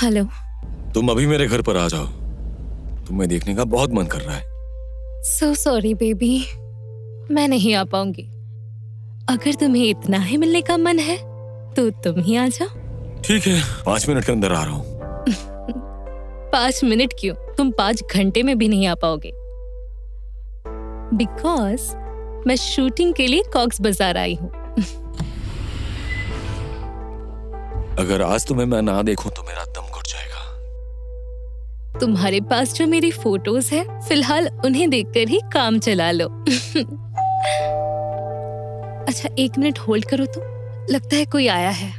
Hello. तुम अभी मेरे घर पर आ जाओ, तुम्हें देखने का बहुत मन कर रहा है। सो सॉरी बेबी, मैं नहीं आ पाऊंगी। अगर तुम्हें इतना ही मिलने का मन है तो तुम ही आ जाओ। ठीक है, 5 मिनट के अंदर आ रहा हूँ। 5 मिनट क्यों, तुम 5 घंटे में भी नहीं आ पाओगे। बिकॉज मैं शूटिंग के लिए कॉक्स बाजार आई हूँ। अगर आज तुम्हें मैं ना देखूं तो मेरा दम घुट जाएगा। तुम्हारे पास जो मेरी फोटोज है, फिलहाल उन्हें देखकर ही काम चला लो। अच्छा 1 मिनट होल्ड करो तो, लगता है कोई आया है।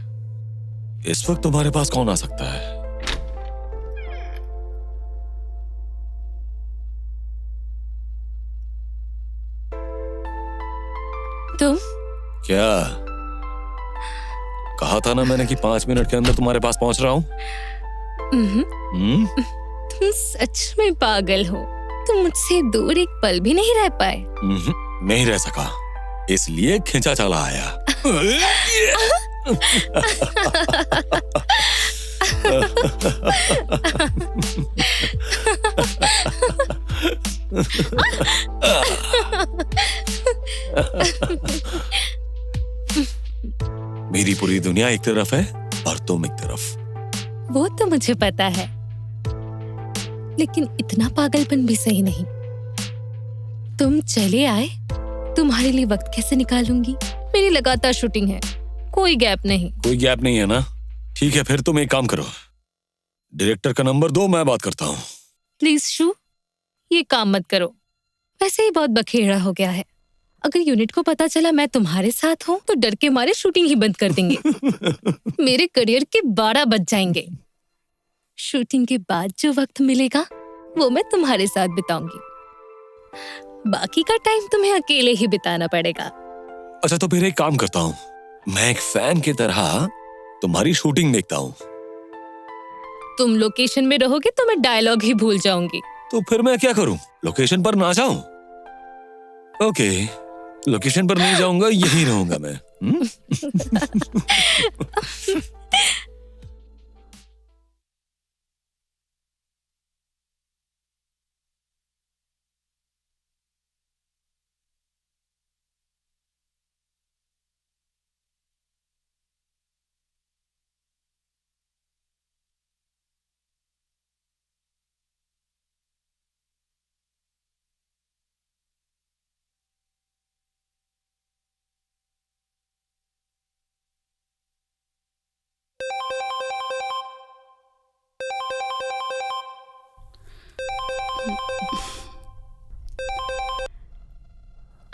इस वक्त तुम्हारे पास कौन आ सकता है? तुम? क्या कहा था ना मैंने कि 5 मिनट के अंदर तुम्हारे पास पहुंच रहा हूँ। तुम सच में पागल हो। तुम मुझसे दूर एक पल भी नहीं रह पाए। नहीं रह सका, इसलिए खींचा चला आया। मेरी पूरी दुनिया एक तरफ है और तुम एक तरफ। वो तो मुझे पता है, लेकिन इतना पागलपन भी सही नहीं। तुम चले आए, तुम्हारे लिए वक्त कैसे निकालूंगी? मेरी लगातार शूटिंग है, कोई गैप नहीं। कोई गैप नहीं है ना? ठीक है, फिर तुम एक काम करो, डायरेक्टर का नंबर दो, मैं बात करता हूँ। प्लीज शू, ये काम मत करो। वैसे ही बहुत बखेड़ा हो गया है। अगर यूनिट को पता चला मैं तुम्हारे साथ हूँ तो डर के मारे शूटिंग ही बंद कर देंगे। मेरे करियर के 12 बज जाएंगे। शूटिंग के बाद जो वक्त मिलेगा वो मैं तुम्हारे साथ बिताऊंगी। बाकी का टाइम तुम्हें अकेले ही बिताना पड़ेगा। अच्छा तो फिर एक काम करता हूँ, मैं एक फैन की तरह तुम्हारी शूटिंग देखता हूँ। तुम लोकेशन में रहोगे तो मैं डायलॉग ही भूल जाऊंगी। तो फिर मैं क्या करूँ, लोकेशन पर ना जाऊं? ओके, लोकेशन पर नहीं जाऊंगा, यहीं रहूंगा मैं।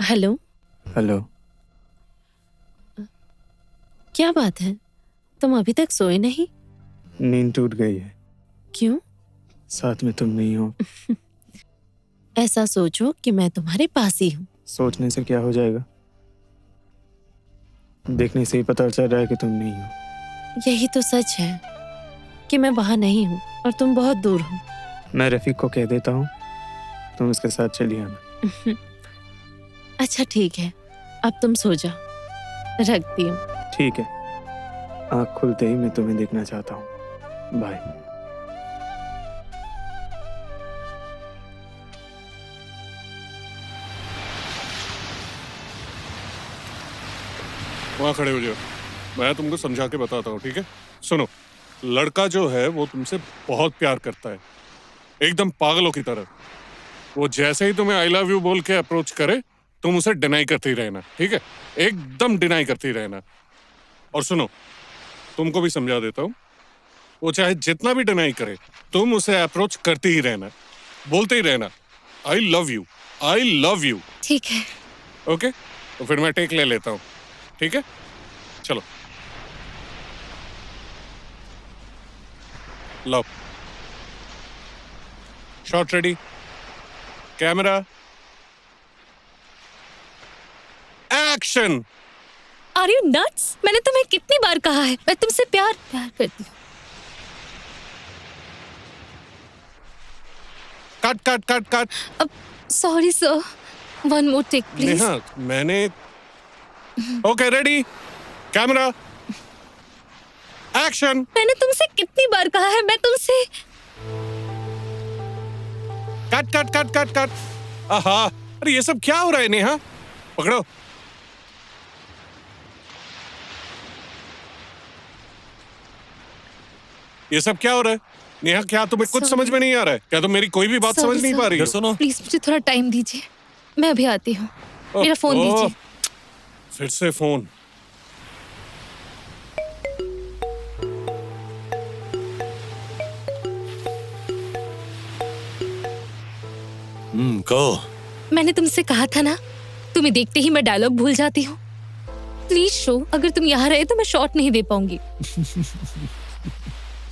हेलो। हेलो। क्या बात है, तुम अभी तक सोए नहीं? नींद टूट गई है। क्यों? साथ में तुम नहीं हो। ऐसा सोचो कि मैं तुम्हारे पास ही हूँ। सोचने से क्या हो जाएगा, देखने से ही पता चल रहा है कि तुम नहीं हो। यही तो सच है कि मैं वहां नहीं हूँ और तुम बहुत दूर हो। मैं रफीक को कह देता हूँ, तुम उसके साथ चली आना। अच्छा ठीक है, अब तुम सो जाओ, रखती हूँ। ठीक है, आँख खुलते ही मैं तुम्हें देखना चाहता हूँ। बाय। वहाँ खड़े हो जाओ, मैं तुमको समझा के बताता हूँ, ठीक है? सुनो, लड़का जो है वो तुमसे बहुत प्यार करता है, एकदम पागलों की तरह। वो जैसे ही तुम्हें आई लव यू बोल के अप्रोच करे, तुम उसे डिनाई करती रहना, ठीक है? एकदम डिनाई करती रहना। और सुनो, तुमको भी समझा देता हूँ, वो चाहे जितना भी डिनाई करे, तुम उसे अप्रोच करती ही रहना, बोलते ही रहना, I love you, I love you. ठीक है। ओके, तो फिर मैं टेक ले लेता हूँ, ठीक है? चलो, लो, shot ready, camera, action. Are you nuts? मैंने तुम्हें कितनी बार कहा है, मैं तुमसे प्यार करती हूँ। Cut cut cut cut. अब sorry sir, one more take please. Neha, मैंने ओके रेडी, कैमरा, एक्शन। मैंने तुमसे कितनी बार कहा है, मैं तुमसे। Cut cut cut cut cut. आहा, अरे ये सब क्या हो रहा है नेहा? पकड़ो। ये सब क्या हो रहा है नेहा? क्या तुम्हें कुछ Sorry. समझ में नहीं आ रहा है? क्या तुम मेरी कोई भी बात समझ नहीं पा रही इधर हो? सुनो। प्लीज मुझे थोड़ा टाइम दीजिए, मैं अभी आती हूँ। मेरा फोन ओह, दीजिए। फिर से फोन। कहो। मैंने तुमसे कहा था ना, तुम्हें देखते ही मैं डायलॉग भूल जाती हूँ। प्लीज शो, अगर तुम यहाँ रहे तो मैं शॉट नहीं दे पाऊंगी।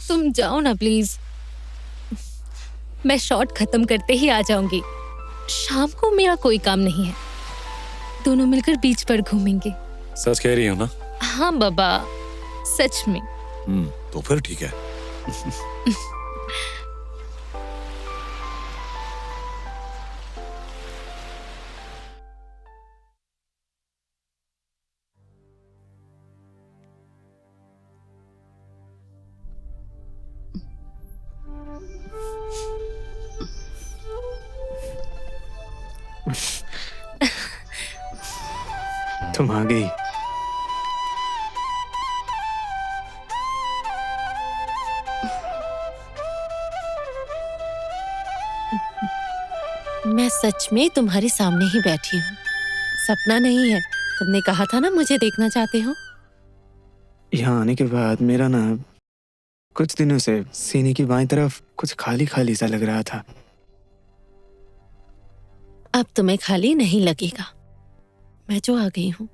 तुम जाओ ना प्लीज। मैं शॉट खत्म करते ही आ जाऊंगी। शाम को मेरा कोई काम नहीं है, दोनों मिलकर बीच पर घूमेंगे। सच कह रही हो ना? हाँ बाबा, सच में। तो फिर ठीक है। तुम आ गई। मैं सच में तुम्हारे सामने ही बैठी हूँ, सपना नहीं है। तुमने कहा था ना मुझे देखना चाहते हो। यहाँ आने के बाद मेरा ना कुछ दिनों से सीने की बाईं तरफ कुछ खाली खाली सा लग रहा था। अब तुम्हें खाली नहीं लगेगा, मैं जो आ गई हूँ।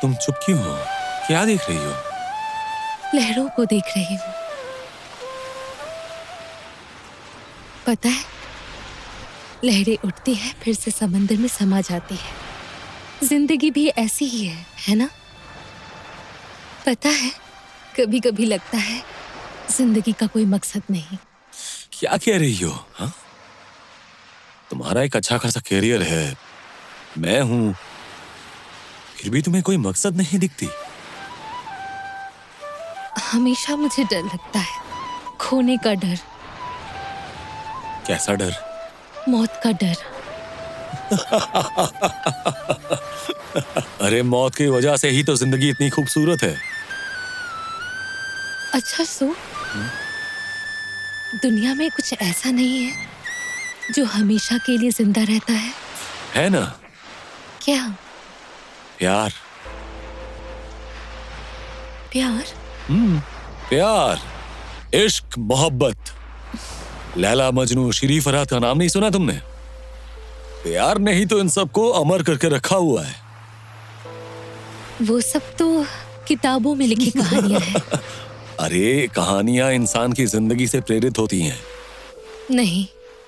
तुम चुप क्यों हो? क्या देख रही हो? लहरों को देख रही हूँ। पता है, लहरें उठती है फिर से समंदर में समा जाती है। जिंदगी भी ऐसी ही है ना? पता है, कभी कभी लगता है जिंदगी का कोई मकसद नहीं। क्या कह रही हो? हाँ? तुम्हारा एक अच्छा खासा कैरियर है, मैं हूं, फिर भी तुम्हें कोई मकसद नहीं दिखती। हमेशा मुझे डर लगता है, खोने का डर। कैसा डर? मौत का डर। अरे मौत की वजह से ही तो जिंदगी इतनी खूबसूरत है। अच्छा सो, दुनिया में कुछ ऐसा नहीं है जो हमेशा के लिए जिंदा रहता है ना? क्या? प्यार। प्यार? प्यार, इश्क, मोहब्बत। लैला मजनू, शरीफ फरहाद का नाम नहीं सुना तुमने? प्यार ने ही तो इन सबको अमर करके रखा हुआ है। वो सब तो किताबों में लिखी कहानियां हैं। अरे कहानियां इंसान की जिंदगी से प्रेरित होती हैं। नहीं,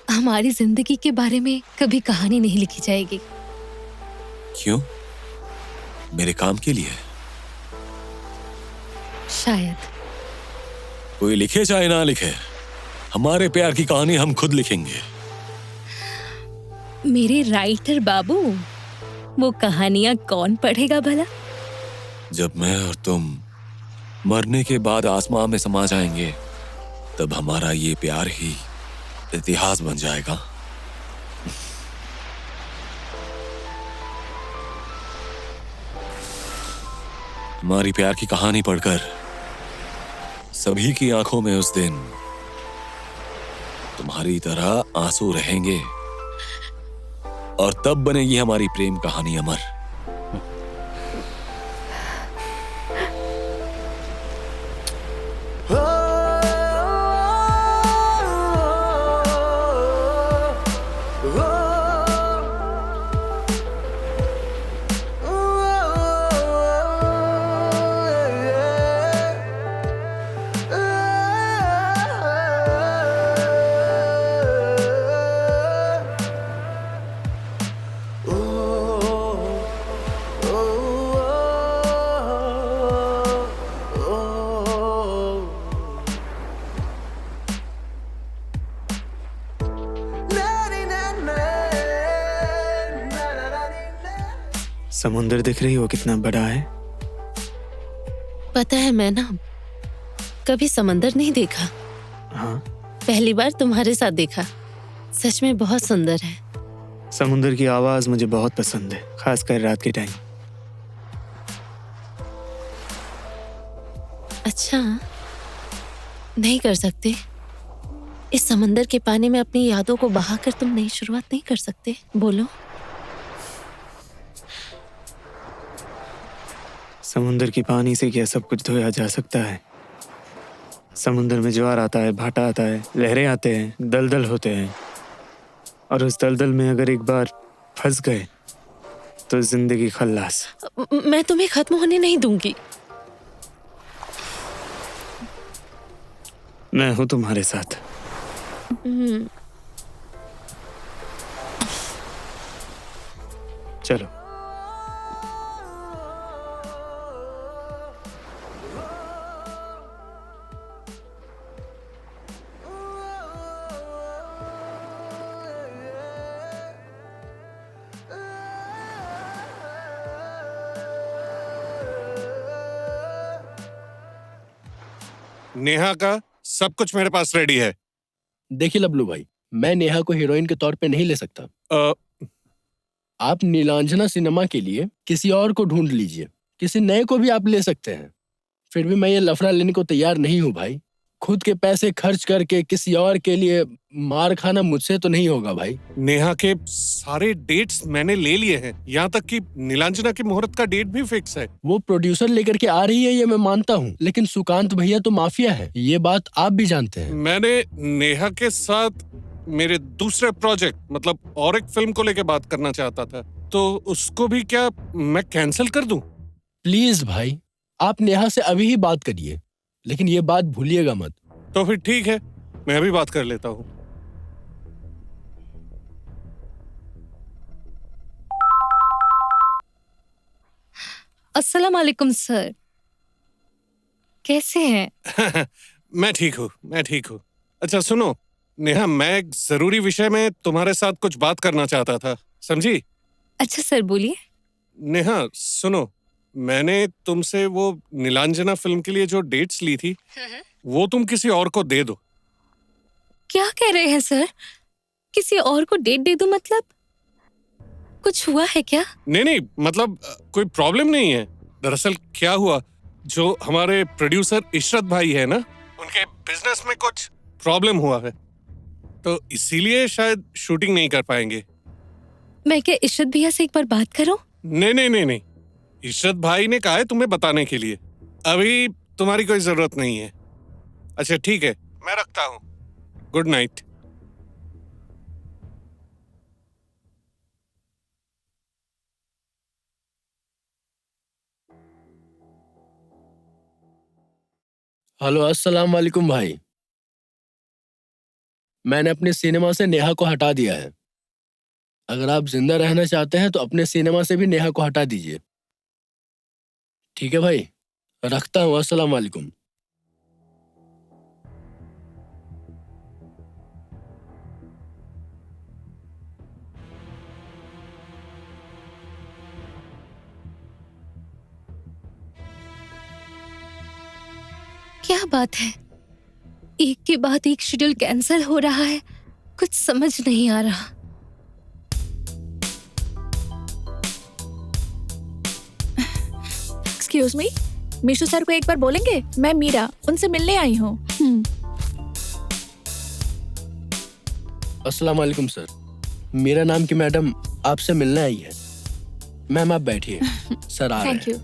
हमारी जिंदगी के बारे में कभी कहानी नहीं लिखी जाएगी। क्यों? मेरे काम के लिए? शायद। कोई लिखे चाहे ना लिखे, हमारे प्यार की कहानी हम खुद लिखेंगे। मेरे राइटर बाबू, वो कहानियां कौन पढ़ेगा भला? जब मैं और तुम मरने के बाद आसमां में समा जाएंगे, तब हमारा ये प्यार ही इतिहास बन जाएगा। हमारी प्यार की कहानी पढ़कर सभी की आंखों में उस दिन तुम्हारी तरह आंसू रहेंगे, और तब बनेगी हमारी प्रेम कहानी अमर। समुंदर दिख रही हो कितना बड़ा है। पता है, मैं ना कभी समंदर नहीं देखा, हाँ, पहली बार तुम्हारे साथ देखा। सच में बहुत सुंदर है। समुंदर की आवाज मुझे बहुत पसंद है, खासकर रात के टाइम। अच्छा, नहीं कर सकते? इस समंदर के पानी में अपनी यादों को बहाकर तुम नई शुरुआत नहीं कर सकते? बोलो। समुंदर की पानी से क्या सब कुछ धोया जा सकता है? समुंदर में ज्वार आता है, भाटा आता है, लहरें आते हैं, दलदल होते हैं, और उस दलदल में अगर एक बार फंस गए तो जिंदगी खल्लास। मैं तुम्हें खत्म होने नहीं दूंगी। मैं हूं तुम्हारे साथ। चलो। नेहा का सब कुछ मेरे पास रेडी है। देखिए लबलू भाई, मैं नेहा को हीरोइन के तौर पे नहीं ले सकता। अ, आप नीलांजना सिनेमा के लिए किसी और को ढूंढ लीजिए, किसी नए को भी आप ले सकते हैं। फिर भी मैं ये लफड़ा लेने को तैयार नहीं हूँ भाई। खुद के पैसे खर्च करके किसी और के लिए मार खाना मुझसे तो नहीं होगा भाई। नेहा के सारे डेट्स मैंने ले लिए हैं, यहाँ तक कि नीलांजना की मुहूर्त का डेट भी फिक्स है। वो प्रोड्यूसर लेकर के आ रही है ये मैं मानता हूँ, लेकिन सुकांत भैया तो माफिया है, ये बात आप भी जानते हैं। मैंने नेहा के साथ मेरे दूसरे प्रोजेक्ट मतलब और एक फिल्म को लेके बात करना चाहता था, तो उसको भी क्या मैं कैंसिल कर दूं? प्लीज भाई, आप नेहा से अभी ही बात करिए, लेकिन ये बात भूलिएगा मत। तो फिर ठीक है, मैं अभी बात कर लेता हूँ। अस्सलाम वालेकुम सर, कैसे हैं? मैं ठीक हूँ। अच्छा सुनो नेहा, मैं एक जरूरी विषय में तुम्हारे साथ कुछ बात करना चाहता था, समझी? अच्छा सर बोलिए। नेहा सुनो, मैंने तुमसे वो नीलांजना फिल्म के लिए जो डेट्स ली थी वो तुम किसी और को दे दो। क्या कह रहे हैं सर? किसी और को डेट दे दूं मतलब? कुछ हुआ है क्या? नहीं, मतलब कोई प्रॉब्लम नहीं है। दरअसल क्या हुआ, जो हमारे प्रोड्यूसर इशरत भाई है ना, उनके बिजनेस में कुछ प्रॉब्लम हुआ है, तो इसीलिए शायद शूटिंग नहीं कर पाएंगे। मैं क्या इशरत भैया से एक बार बात करूं? नहीं, इशरत भाई ने कहा है तुम्हें बताने के लिए। अभी तुम्हारी कोई जरूरत नहीं है। अच्छा ठीक है, मैं रखता हूँ। Good night. हेलो, अस्सलाम वालेकुम भाई। मैंने अपने सिनेमा से नेहा को हटा दिया है। अगर आप जिंदा रहना चाहते हैं तो अपने सिनेमा से भी नेहा को हटा दीजिए। ठीक है भाई, रखता हूँ। अस्सलाम वालेकुम। क्या बात है, एक के बाद एक शेड्यूल कैंसिल हो रहा है, कुछ समझ नहीं आ रहा। एक्सक्यूज मी, मीशू सर को एक बार बोलेंगे? मैं मीरा, उनसे मिलने आई हूँ। अस्सलाम वालेकुम सर, मेरा नाम की मैडम आपसे मिलने आई है। मैम आप बैठिए, सर आ रहे हैं। Thank you.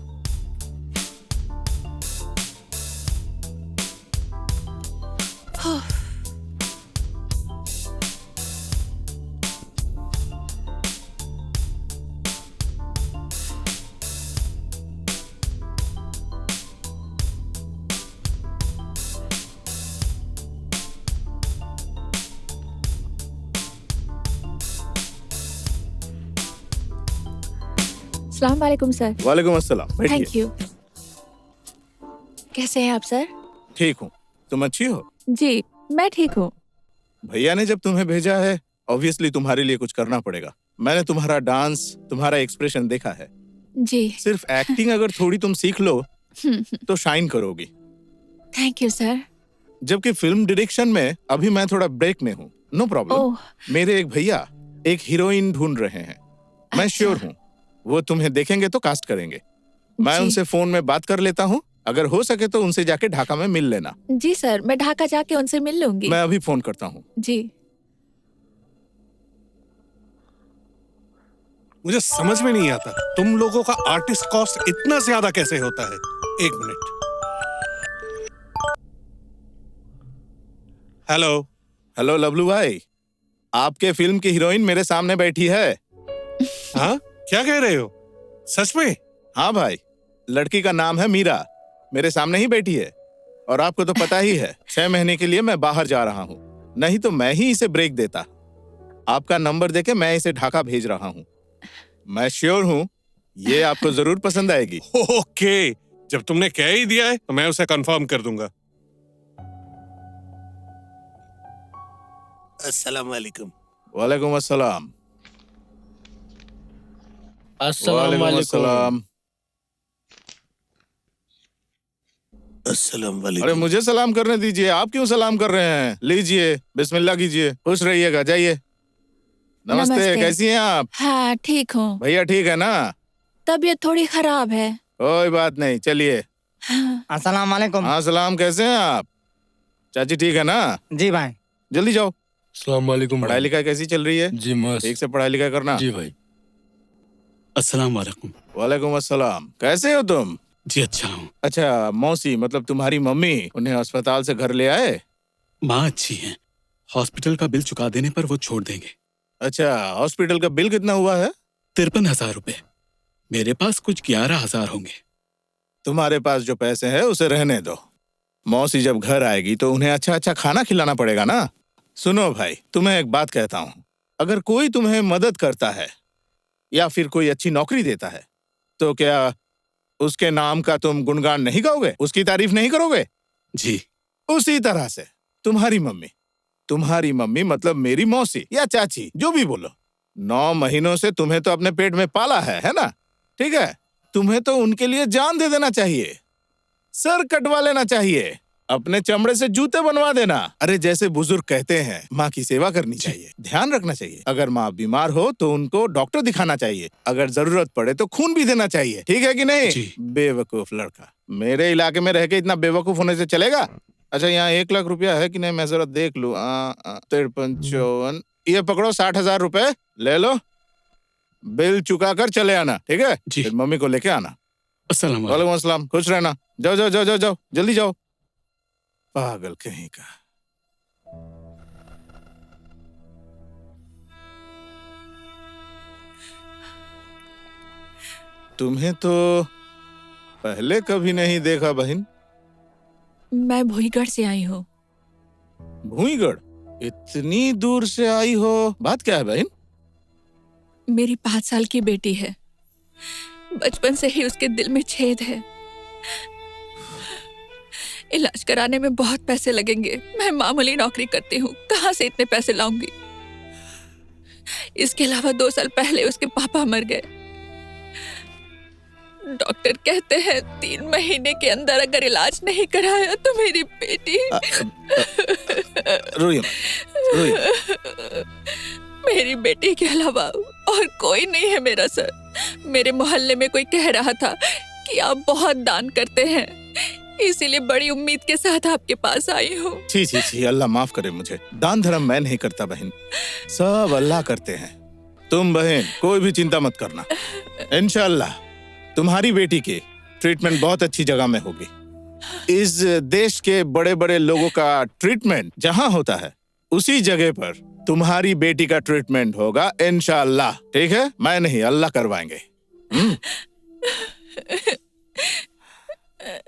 अस्सलाम वालेकुम सर। वालेकुम अस्सलाम, बैठिए। Thank you. कैसे हैं आप सर? ठीक हूँ, तुम अच्छी हो? जी मैं ठीक हूँ। भैया ने जब तुम्हें भेजा है, ऑब्वियसली तुम्हारे लिए कुछ करना पड़ेगा। मैंने तुम्हारा डांस, तुम्हारा एक्सप्रेशन देखा है। जी। सिर्फ एक्टिंग अगर थोड़ी तुम सीख लो तो शाइन करोगी। Thank you sir. जबकि फिल्म डायरेक्शन में अभी मैं थोड़ा ब्रेक में हूँ। No problem. ओह। मेरे एक भैया एक हीरोइन ढूंढ रहे हैं। मैं अच्छा। श्योर हूँ वो तुम्हें देखेंगे तो कास्ट करेंगे। मैं जी। उनसे फोन में बात कर लेता हूँ। अगर हो सके तो उनसे जाके ढाका में मिल लेना। जी सर, मैं ढाका जाके उनसे मिल लूंगी। मैं अभी फोन करता हूँ। जी। मुझे समझ में नहीं आता तुम लोगों का आर्टिस्ट कॉस्ट इतना ज्यादा कैसे होता है। एक मिनट। हेलो। हेलो लवलू भाई, आपके फिल्म की हीरोइन मेरे सामने बैठी है। हाँ, क्या कह रहे हो? सच में? हाँ भाई, लड़की का नाम है मीरा। मेरे सामने ही बैठी है। और आपको तो पता ही है 6 महीने के लिए मैं बाहर जा रहा हूँ। नहीं तो मैं ही इसे ब्रेक देता। आपका नंबर देके मैं इसे ढाका भेज रहा हूँ। मैं श्योर हूँ ये आपको जरूर पसंद आएगी। ओके, जब तुमने कह ही दिया है तो मैं उसे कंफर्म कर दूंगा। अस्सलाम वालेकुम। वालेकुम अस्सलाम। अस्सलाम वालेकुम वालेकुम। अस्सलाम। अस्सलाम अरे वालेकुम। मुझे सलाम करने दीजिए, आप क्यों सलाम कर रहे हैं? लीजिए, बिस्मिल्लाह कीजिए, खुश रहिएगा, जाइए। नमस्ते, नमस्ते। कैसी हैं आप? हाँ ठीक हूँ। भैया ठीक है ना? तबीयत थोड़ी खराब है। कोई बात नहीं, चलिए। हाँ। अस्सलाम वालेकुम। हाँ सलाम, कैसे हैं आप? चाची ठीक है ना? जी भाई। जल्दी जाओ। अस्सलाम वालेकुम पढ़ाई भाई। लिखाई कैसी चल रही है? जी मस्त। ठीक से पढ़ाई लिखाई करना। जी भाई। अस्सलाम वालेकुम। वालेकुम अस्सलाम। कैसे हो तुम? जी अच्छा हूँ। अच्छा, मौसी मतलब तुम्हारी मम्मी, उन्हें अस्पताल से घर ले आए? माँ अच्छी हैं। हॉस्पिटल का बिल चुका देने पर वो छोड़ देंगे। अच्छा, हॉस्पिटल का बिल कितना हुआ है? 53,000 रुपए। मेरे पास कुछ 11,000 होंगे। तुम्हारे पास जो पैसे हैं उसे रहने दो। मौसी जब घर आएगी तो उन्हें अच्छा अच्छा खाना खिलाना पड़ेगा ना। सुनो भाई, तुम्हें एक बात कहता हूँ, अगर कोई तुम्हें मदद करता है या फिर कोई अच्छी नौकरी देता है तो क्या उसके नाम का तुम गुणगान नहीं गाओगे, उसकी तारीफ नहीं करोगे? जी। उसी तरह से तुम्हारी मम्मी मतलब मेरी मौसी या चाची, जो भी बोलो, 9 महीनों से तुम्हें तो अपने पेट में पाला है ना? ठीक है, तुम्हें तो उनके लिए जान दे देना चाहिए, सर कटवा लेना चाहिए, अपने चमड़े से जूते बनवा देना। अरे जैसे बुजुर्ग कहते हैं, माँ की सेवा करनी चाहिए, ध्यान रखना चाहिए। अगर माँ बीमार हो तो उनको डॉक्टर दिखाना चाहिए, अगर जरूरत पड़े तो खून भी देना चाहिए। ठीक है कि नहीं? जी। बेवकूफ लड़का, मेरे इलाके में रह के इतना बेवकूफ होने से चलेगा? अच्छा, यहाँ 1 लाख रुपया है कि नहीं, मैं जरा देख लूं। 53, 54, ये पकड़ो 60,000 रुपए ले लो, बिल चुका कर चले आना। ठीक है जी। फिर मम्मी को लेके आना। अस्सलाम वालेकुम। वालेकुम अस्सलाम, खुश रहना। जाओ जाओ जाओ जाओ जाओ, जल्दी जाओ। पागल कहीं का। तुम्हें तो पहले कभी नहीं देखा बहन। मैं भुईगढ़ से आई हूँ। भूईगढ़? इतनी दूर से आई हो, बात क्या है बहन? मेरी 5 साल की बेटी है, बचपन से ही उसके दिल में छेद है। इलाज कराने में बहुत पैसे लगेंगे। मैं मामूली नौकरी करती हूँ, कहाँ से इतने पैसे लाऊंगी? इसके अलावा 2 साल पहले उसके पापा मर गए। डॉक्टर कहते हैं 3 महीने के अंदर अगर इलाज नहीं कराया तो मेरी बेटी रोइए मत, रोइए। मेरी बेटी के अलावा और कोई नहीं है मेरा सर। मेरे मोहल्ले में कोई कह रहा था कि आप बहुत दान करते हैं, इसीलिए बड़ी उम्मीद के साथ आपके पास आई हूँ। छी छी छी, अल्लाह माफ करे मुझे। दान धर्म मैं नहीं करता बहन, सब अल्लाह करते हैं। तुम बहन कोई भी चिंता मत करना, इंशाअल्लाह तुम्हारी बेटी की ट्रीटमेंट बहुत अच्छी जगह में होगी। इस देश के बड़े बड़े लोगों का ट्रीटमेंट जहाँ होता है उसी जगह पर तुम्हारी बेटी का ट्रीटमेंट होगा इंशाअल्लाह। ठीक है, मैं नहीं, अल्लाह करवाएंगे।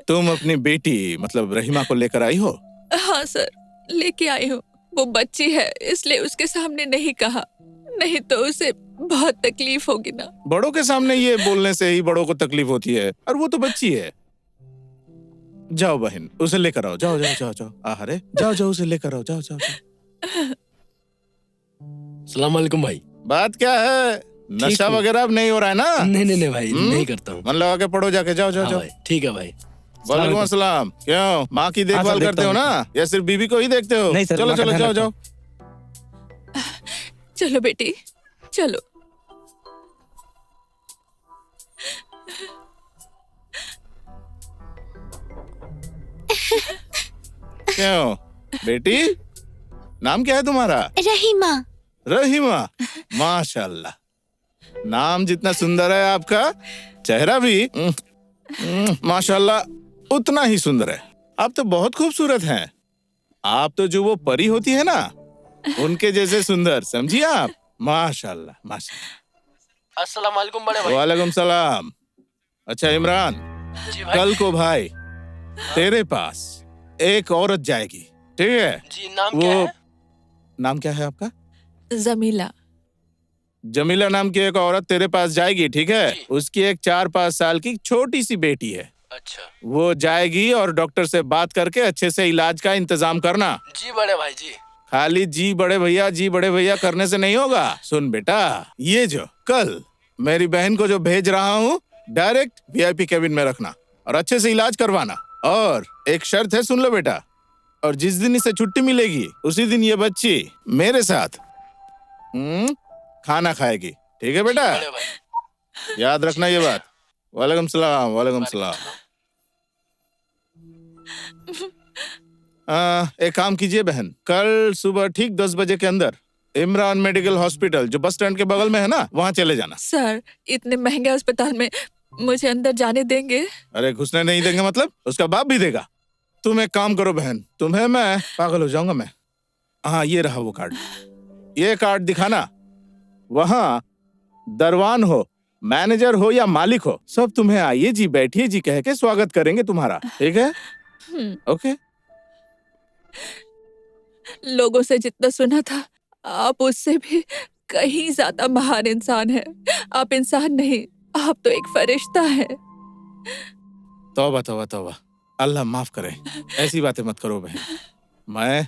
तुम अपनी बेटी मतलब रहीमा को लेकर आई हो? हाँ सर, लेके आई हूँ। वो बच्ची है इसलिए उसके सामने नहीं कहा, नहीं तो उसे बहुत तकलीफ होगी ना। बड़ों के सामने ये बोलने से ही बड़ों को तकलीफ होती है, और वो तो बच्ची है। जाओ बहन, उसे लेकर आओ, जाओ जाओ जाओ जाओ। अरे जाओ जाओ, उसे लेकर आओ, जाओ जाओ जाओ। अस्सलाम वालेकुम भाई। बात क्या है? नशा हूँ। वगैरह अब नहीं हो रहा है ना? नहीं भाई, नहीं करता हूँ। मन लगा के पढ़ो जाके, जाओ जाओ हाँ जाओ। भाई, ठीक है भाई। वालेकुम अस्सलाम। क्यों माँ की देखभाल सर, करते हो देखता ना, या सिर्फ बीबी को ही देखते हो? नहीं सर, चलो माँ का चलो ध्यान जाओ रखता जाओ। चलो बेटी, चलो। क्यों बेटी, नाम क्या है तुम्हारा? रहीमा। रहीमा, माशाल्लाह। नाम जितना सुंदर है आपका, चेहरा भी माशाल्लाह उतना ही सुंदर है। आप तो बहुत खूबसूरत हैं। आप तो जो वो परी होती है ना, उनके जैसे सुंदर, समझिए आप। माशाल्लाह माशाल्लाह। अस्सलाम वालेकुम बड़े भाई। वालेकुम सलाम। अच्छा इमरान, जी भाई। कल को भाई तेरे पास एक औरत जाएगी, ठीक है? जी, नाम वो क्या है? नाम क्या है आपका? जमीला। जमीला नाम की एक औरत तेरे पास जाएगी, ठीक है? जी। उसकी एक 4-5 साल की छोटी सी बेटी है। अच्छा। वो जाएगी और डॉक्टर से बात करके अच्छे से इलाज का इंतजाम करना। जी बड़े भाई जी। खाली जी बड़े भैया करने से नहीं होगा। सुन बेटा, ये जो कल मेरी बहन को जो भेज रहा हूँ, डायरेक्ट VIP केबिन में रखना और अच्छे से इलाज करवाना। और एक शर्त है, सुन लो बेटा, और जिस दिन इसे छुट्टी मिलेगी उसी दिन ये बच्ची मेरे साथ खाना खाएगी, ठीक है बेटा? बड़े भाई। याद रखना ये बात। वालेकुम सलाम। वालेकुम सलाम। एक काम कीजिए बहन, कल सुबह ठीक 10 बजे के अंदर इमरान मेडिकल हॉस्पिटल जो बस स्टैंड के बगल में है ना, वहाँ चले जाना। सर, इतने महंगे अस्पताल में मुझे अंदर जाने देंगे? अरे घुसने नहीं देंगे मतलब? उसका बाप भी देगा। तुम एक काम करो बहन, तुम्हें मैं पागल हो जाऊंगा मैं। हाँ, ये रहा वो कार्ड। ये कार्ड दिखाना, वहाँ दरवान हो, मैनेजर हो या मालिक हो, सब तुम्हें आइए जी बैठिए जी कह के स्वागत करेंगे तुम्हारा, ठीक है? ओके। लोगों से जितना सुना था, आप उससे भी कहीं ज्यादा महान इंसान हैं। आप इंसान नहीं, आप तो एक फरिश्ता है। तौबा तौबा तौबा, अल्लाह माफ करे। ऐसी बातें मत करो बहन। मैं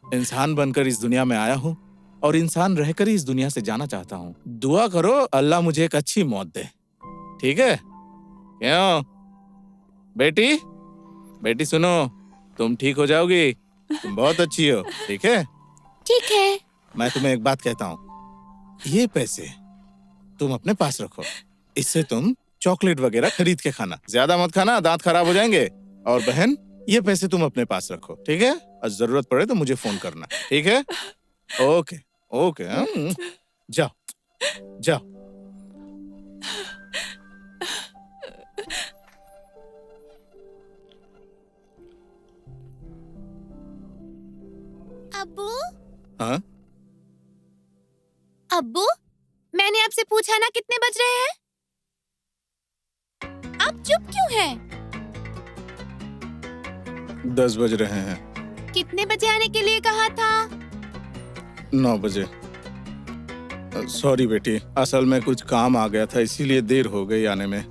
इंसान बनकर इस दुनिया में आया हूँ और इंसान रहकर ही इस दुनिया से जाना चाहता हूँ। दुआ करो अल्लाह मुझे एक अच्छी मौत दे, ठीक है? क्यों बेटी, बेटी सुनो, तुम ठीक हो जाओगी, तुम बहुत अच्छी हो, ठीक है? ठीक है। मैं तुम्हें एक बात कहता हूँ, ये पैसे तुम अपने पास रखो। इससे तुम चॉकलेट वगैरह खरीद के खाना, ज्यादा मत खाना, दांत खराब हो जाएंगे। और बहन, ये पैसे तुम अपने पास रखो, ठीक है? और जरूरत पड़े तो मुझे फोन करना, ठीक है? Okay okay. जाओ जाओ। अब्बू, हाँ अब्बू, मैंने आपसे पूछा ना कितने बज रहे हैं? आप चुप क्यों हैं? 10 बज रहे हैं। कितने बजे आने के लिए कहा था? 9 बजे। सॉरी बेटी, असल में कुछ काम आ गया था, इसीलिए देर हो गई आने में।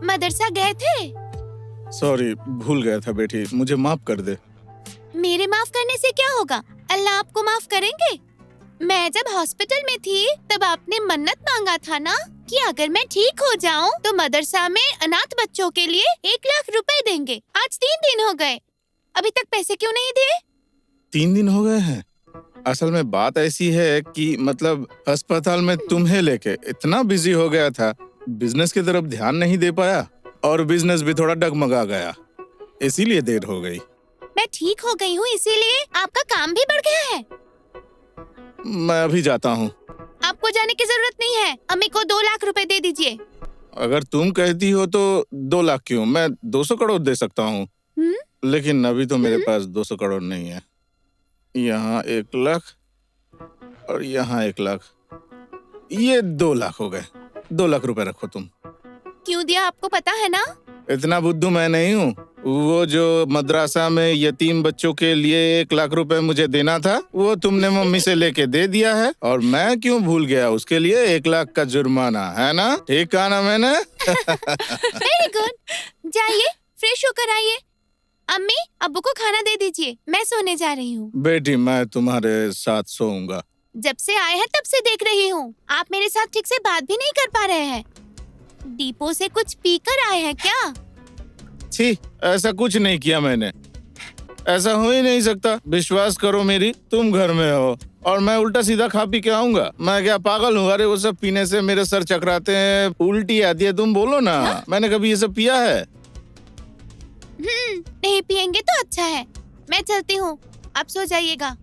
मदरसा गए थे? सॉरी, भूल गया था बेटी, मुझे माफ कर दे। मेरे माफ करने से क्या होगा? अल्लाह आपको माफ करेंगे। मैं जब हॉस्पिटल में थी तब आपने मन्नत मांगा था ना कि अगर मैं ठीक हो जाऊं तो मदरसा में अनाथ बच्चों के लिए 1 लाख रुपए देंगे। आज 3 दिन हो गए, अभी तक पैसे क्यों नहीं दिए? 3 दिन हो गए हैं। असल में बात ऐसी है कि मतलब अस्पताल में तुम्हें लेके इतना बिजी हो गया था, बिजनेस की तरफ ध्यान नहीं दे पाया और बिजनेस भी थोड़ा डगमगा गया, इसीलिए देर हो गई। मैं ठीक हो गई हूँ इसीलिए आपका काम भी बढ़ गया है। मैं अभी जाता हूँ। आपको जाने की जरूरत नहीं है, अम्मी को 2 लाख रुपए दे दीजिए। अगर तुम कहती हो तो 2 लाख क्यों, मैं 200 करोड़ दे सकता हूँ। लेकिन अभी तो मेरे पास 200 करोड़ नहीं है। यहाँ 1 लाख और यहाँ 1 लाख, ये 2 लाख हो गए। 2 लाख रुपए रखो तुम। क्यों दिया आपको पता है ना? इतना बुद्धू मैं नहीं हूँ, वो जो मद्रासा में यतीम बच्चों के लिए 1 लाख रुपए मुझे देना था, वो तुमने मम्मी से लेके दे दिया है, और मैं क्यों भूल गया उसके लिए 1 लाख का जुर्माना, है ना? ठीक कहा ना मैंने? Very good. जाइए फ्रेश होकर आइए। अम्मी अब्बू को खाना दे दीजिए, मैं सोने जा रही हूँ। बेटी मैं तुम्हारे साथ सोऊंगा। जब से आए हैं तब से देख रही हूँ, आप मेरे साथ ठीक से बात भी नहीं कर पा रहे हैं। डिपो से कुछ पीकर आए हैं क्या? छी, ऐसा कुछ नहीं किया मैंने। ऐसा हो ही नहीं सकता। विश्वास करो मेरी, तुम घर में हो और मैं उल्टा सीधा खा पी के आऊंगा। मैं क्या पागल हूँ? अरे वो सब पीने से मेरे सर चकराते हैं, उल्टी आती है। तुम बोलो ना, मैंने कभी ये सब पिया है? नहीं पियेंगे तो अच्छा है। मैं चलती हूँ, आप सो जाइएगा।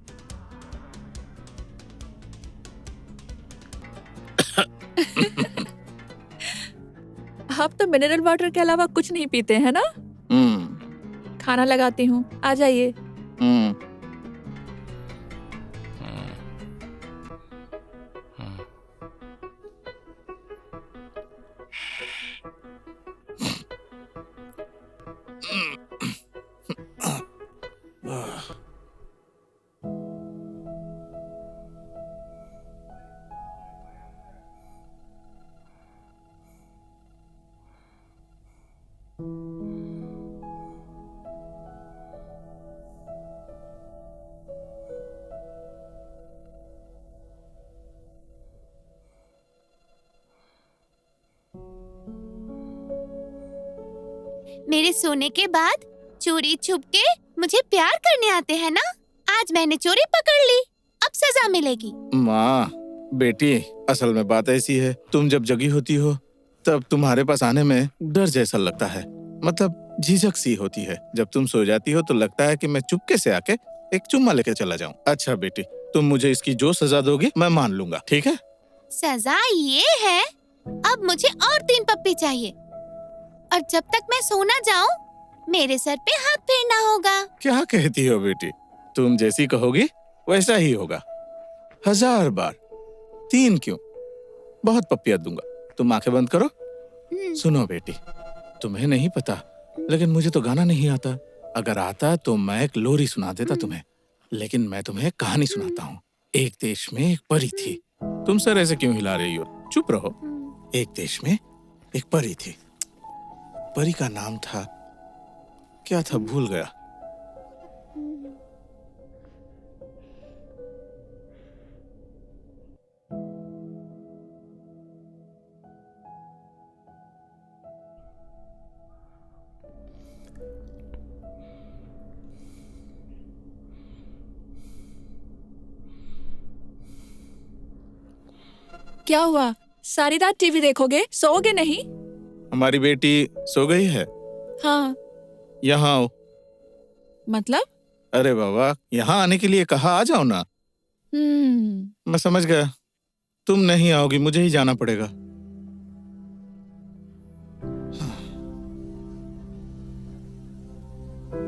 आप तो मिनरल वाटर के अलावा कुछ नहीं पीते हैं ना? खाना लगाती हूँ, आ जाइए। मेरे सोने के बाद चोरी छुप के मुझे प्यार करने आते हैं ना? आज मैंने चोरी पकड़ ली, अब सजा मिलेगी। माँ, बेटी, असल में बात ऐसी है, तुम जब जगी होती हो तब तुम्हारे पास आने में डर जैसा लगता है, मतलब झिझक सी होती है। जब तुम सो जाती हो तो लगता है कि मैं चुपके से आके एक चुम्मा लेके चला जाऊं। अच्छा बेटी, तुम मुझे इसकी जो सजा दोगी मैं मान लूंगा, ठीक है? सजा ये है, अब मुझे और 3 पप्पी चाहिए, और जब तक मैं सो ना जाऊं, मेरे सर पे हाथ फेरना होगा। क्या कहती हो बेटी? तुम जैसी कहोगी वैसा ही होगा। 1000 बार। 3 क्यों, बहुत पप्पियाँ दूंगा। तुम आंखें बंद करो। सुनो बेटी, तुम्हें नहीं पता, लेकिन मुझे तो गाना नहीं आता। अगर आता तो मैं एक लोरी सुना देता तुम्हें, लेकिन मैं तुम्हें कहानी सुनाता हूँ। एक देश में एक परी थी। तुम सर ऐसे क्यों हिला रही हो? चुप रहो। एक देश में एक परी थी। परी का नाम था, क्या था भूल गया। क्या हुआ? सारी रात टीवी देखोगे, सोओगे नहीं? हमारी बेटी सो गई है। हाँ। यहाँ आओ। मतलब? अरे बाबा, यहाँ आने के लिए कहा, आ जाओ ना। मैं समझ गया, तुम नहीं आओगी, मुझे ही जाना पड़ेगा।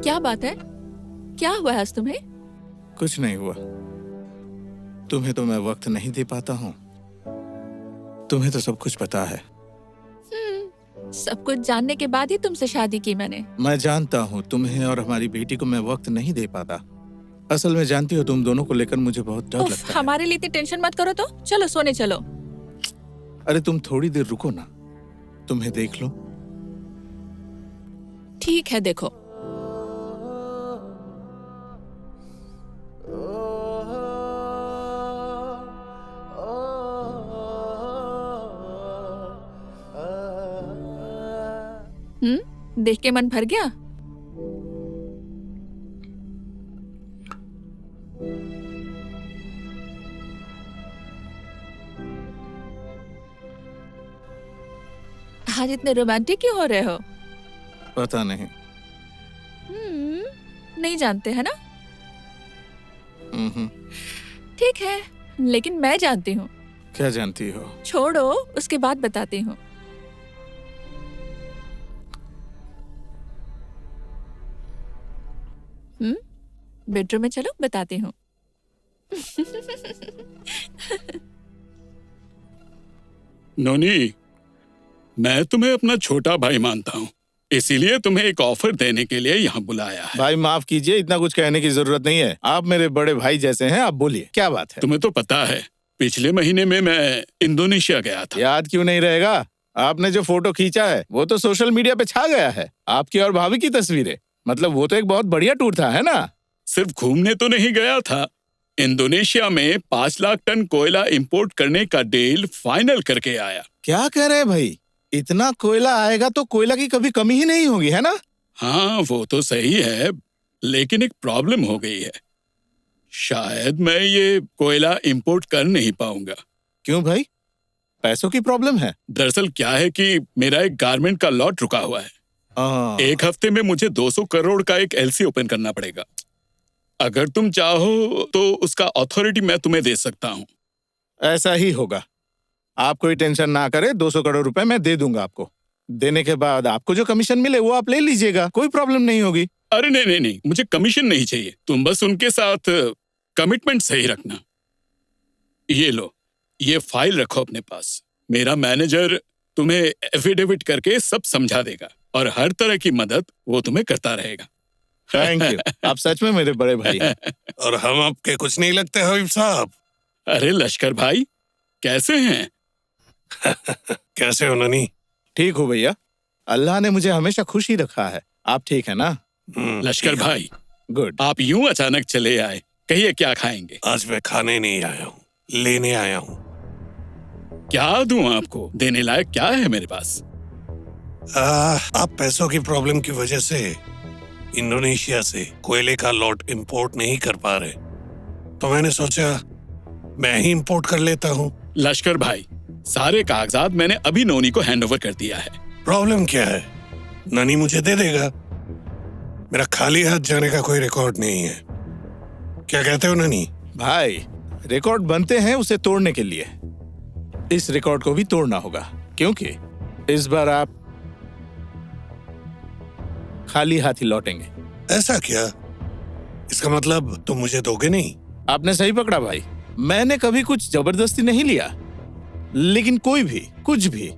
क्या बात है? क्या हुआ आज तुम्हें? कुछ नहीं हुआ। तुम्हें तो मैं वक्त नहीं दे पाता हूँ। तुम्हें तो सब कुछ पता है। सब कुछ जानने के बाद ही तुमसे शादी की मैंने। मैं जानता हूँ तुम्हें और हमारी बेटी को मैं वक्त नहीं दे पाता। असल में जानती हो, तुम दोनों को लेकर मुझे बहुत डर लगता है। हमारे लिए इतनी टेंशन मत करो तो चलो सोने चलो। अरे तुम थोड़ी देर रुको ना, तुम्हें देख लो। ठीक है, देखो। देख के मन भर गया? आज इतने रोमांटिक क्यों हो रहे हो? पता नहीं। नहीं जानते है ना? ठीक है, लेकिन मैं जानती हूँ। क्या जानती हो? छोड़ो, उसके बाद बताती हूँ। बेडरूम में चलो, बताती हूँ। नोनी, मैं तुम्हें अपना छोटा भाई मानता हूँ, इसीलिए तुम्हें एक ऑफर देने के लिए यहाँ बुलाया है। भाई माफ कीजिए, इतना कुछ कहने की जरूरत नहीं है। आप मेरे बड़े भाई जैसे हैं, आप बोलिए क्या बात है। तुम्हें तो पता है पिछले महीने में मैं इंडोनेशिया गया था। याद क्यों नहीं रहेगा? आपने जो फोटो खींचा है वो तो सोशल मीडिया पे छा गया है, आपकी और भाभी की तस्वीरें। मतलब वो तो एक बहुत बढ़िया टूर था, है ना? सिर्फ घूमने तो नहीं गया था, इंडोनेशिया में 5 लाख टन कोयला इंपोर्ट करने का डील फाइनल करके आया। क्या कह रहे हैं भाई? इतना कोयला आएगा तो कोयला की कभी कमी ही नहीं होगी, है ना? हाँ वो तो सही है, लेकिन एक प्रॉब्लम हो गई है। शायद मैं ये कोयला इंपोर्ट कर नहीं पाऊंगा। क्यों भाई? पैसों की प्रॉब्लम है? दरअसल क्या है कि मेरा एक गारमेंट का लॉट रुका हुआ है। एक हफ्ते में मुझे 200 करोड़ का एक एलसी ओपन करना पड़ेगा। अगर तुम चाहो तो उसका अथॉरिटी मैं तुम्हें दे सकता हूँ। ऐसा ही होगा, आप कोई टेंशन ना करें। 200 करोड़ रुपए मैं दे दूंगा आपको। देने के बाद आपको जो कमीशन मिले वो आप ले लीजिएगा, कोई प्रॉब्लम नहीं होगी। अरे नहीं, मुझे कमीशन नहीं चाहिए, तुम बस उनके साथ कमिटमेंट सही रखना। ये लो, ये फाइल रखो अपने पास। मेरा मैनेजर तुम्हें एफिडेविट करके सब समझा देगा और हर तरह की मदद वो तुम्हें करता रहेगा। थैंक यू, आप सच में मेरे बड़े भाई हैं। और हम आपके कुछ नहीं लगते हबीब साहब। अरे लश्कर भाई, कैसे हैं? कैसे हो ननी? ठीक हो भैया, अल्लाह ने मुझे हमेशा खुश ही रखा है। आप ठीक है ना? लश्कर भाई, गुड। आप यूं अचानक चले आए, कहिए क्या खाएंगे? आज मैं खाने नहीं आया हूँ, लेने आया हूँ। क्या दूं आपको? देने लायक क्या है मेरे पास? आप पैसों की प्रॉब्लम की वजह से इंडोनेशिया से कोयले का लॉट इंपोर्ट नहीं कर पा रहे, तो मैंने सोचा मैं ही इंपोर्ट कर लेता हूँ। लश्कर भाई, सारे कागजात मैंने अभी नोनी को हैंडओवर कर दिया है। प्रॉब्लम क्या है? ननी मुझे दे देगा। मेरा खाली हाथ जाने का कोई रिकॉर्ड नहीं है। क्या कहते हो ननी? भाई, रिकॉर्ड बनते हैं उसे तोड़ने के लिए। इस रिकॉर्ड को भी तोड़ना होगा, क्योंकि इस बार आप खाली हाथ ही लौटेंगे। ऐसा क्या? इसका मतलब तुम मुझे दोगे नहीं? आपने सही पकड़ा भाई, मैंने कभी कुछ जबरदस्ती नहीं लिया, लेकिन कोई भी कुछ भी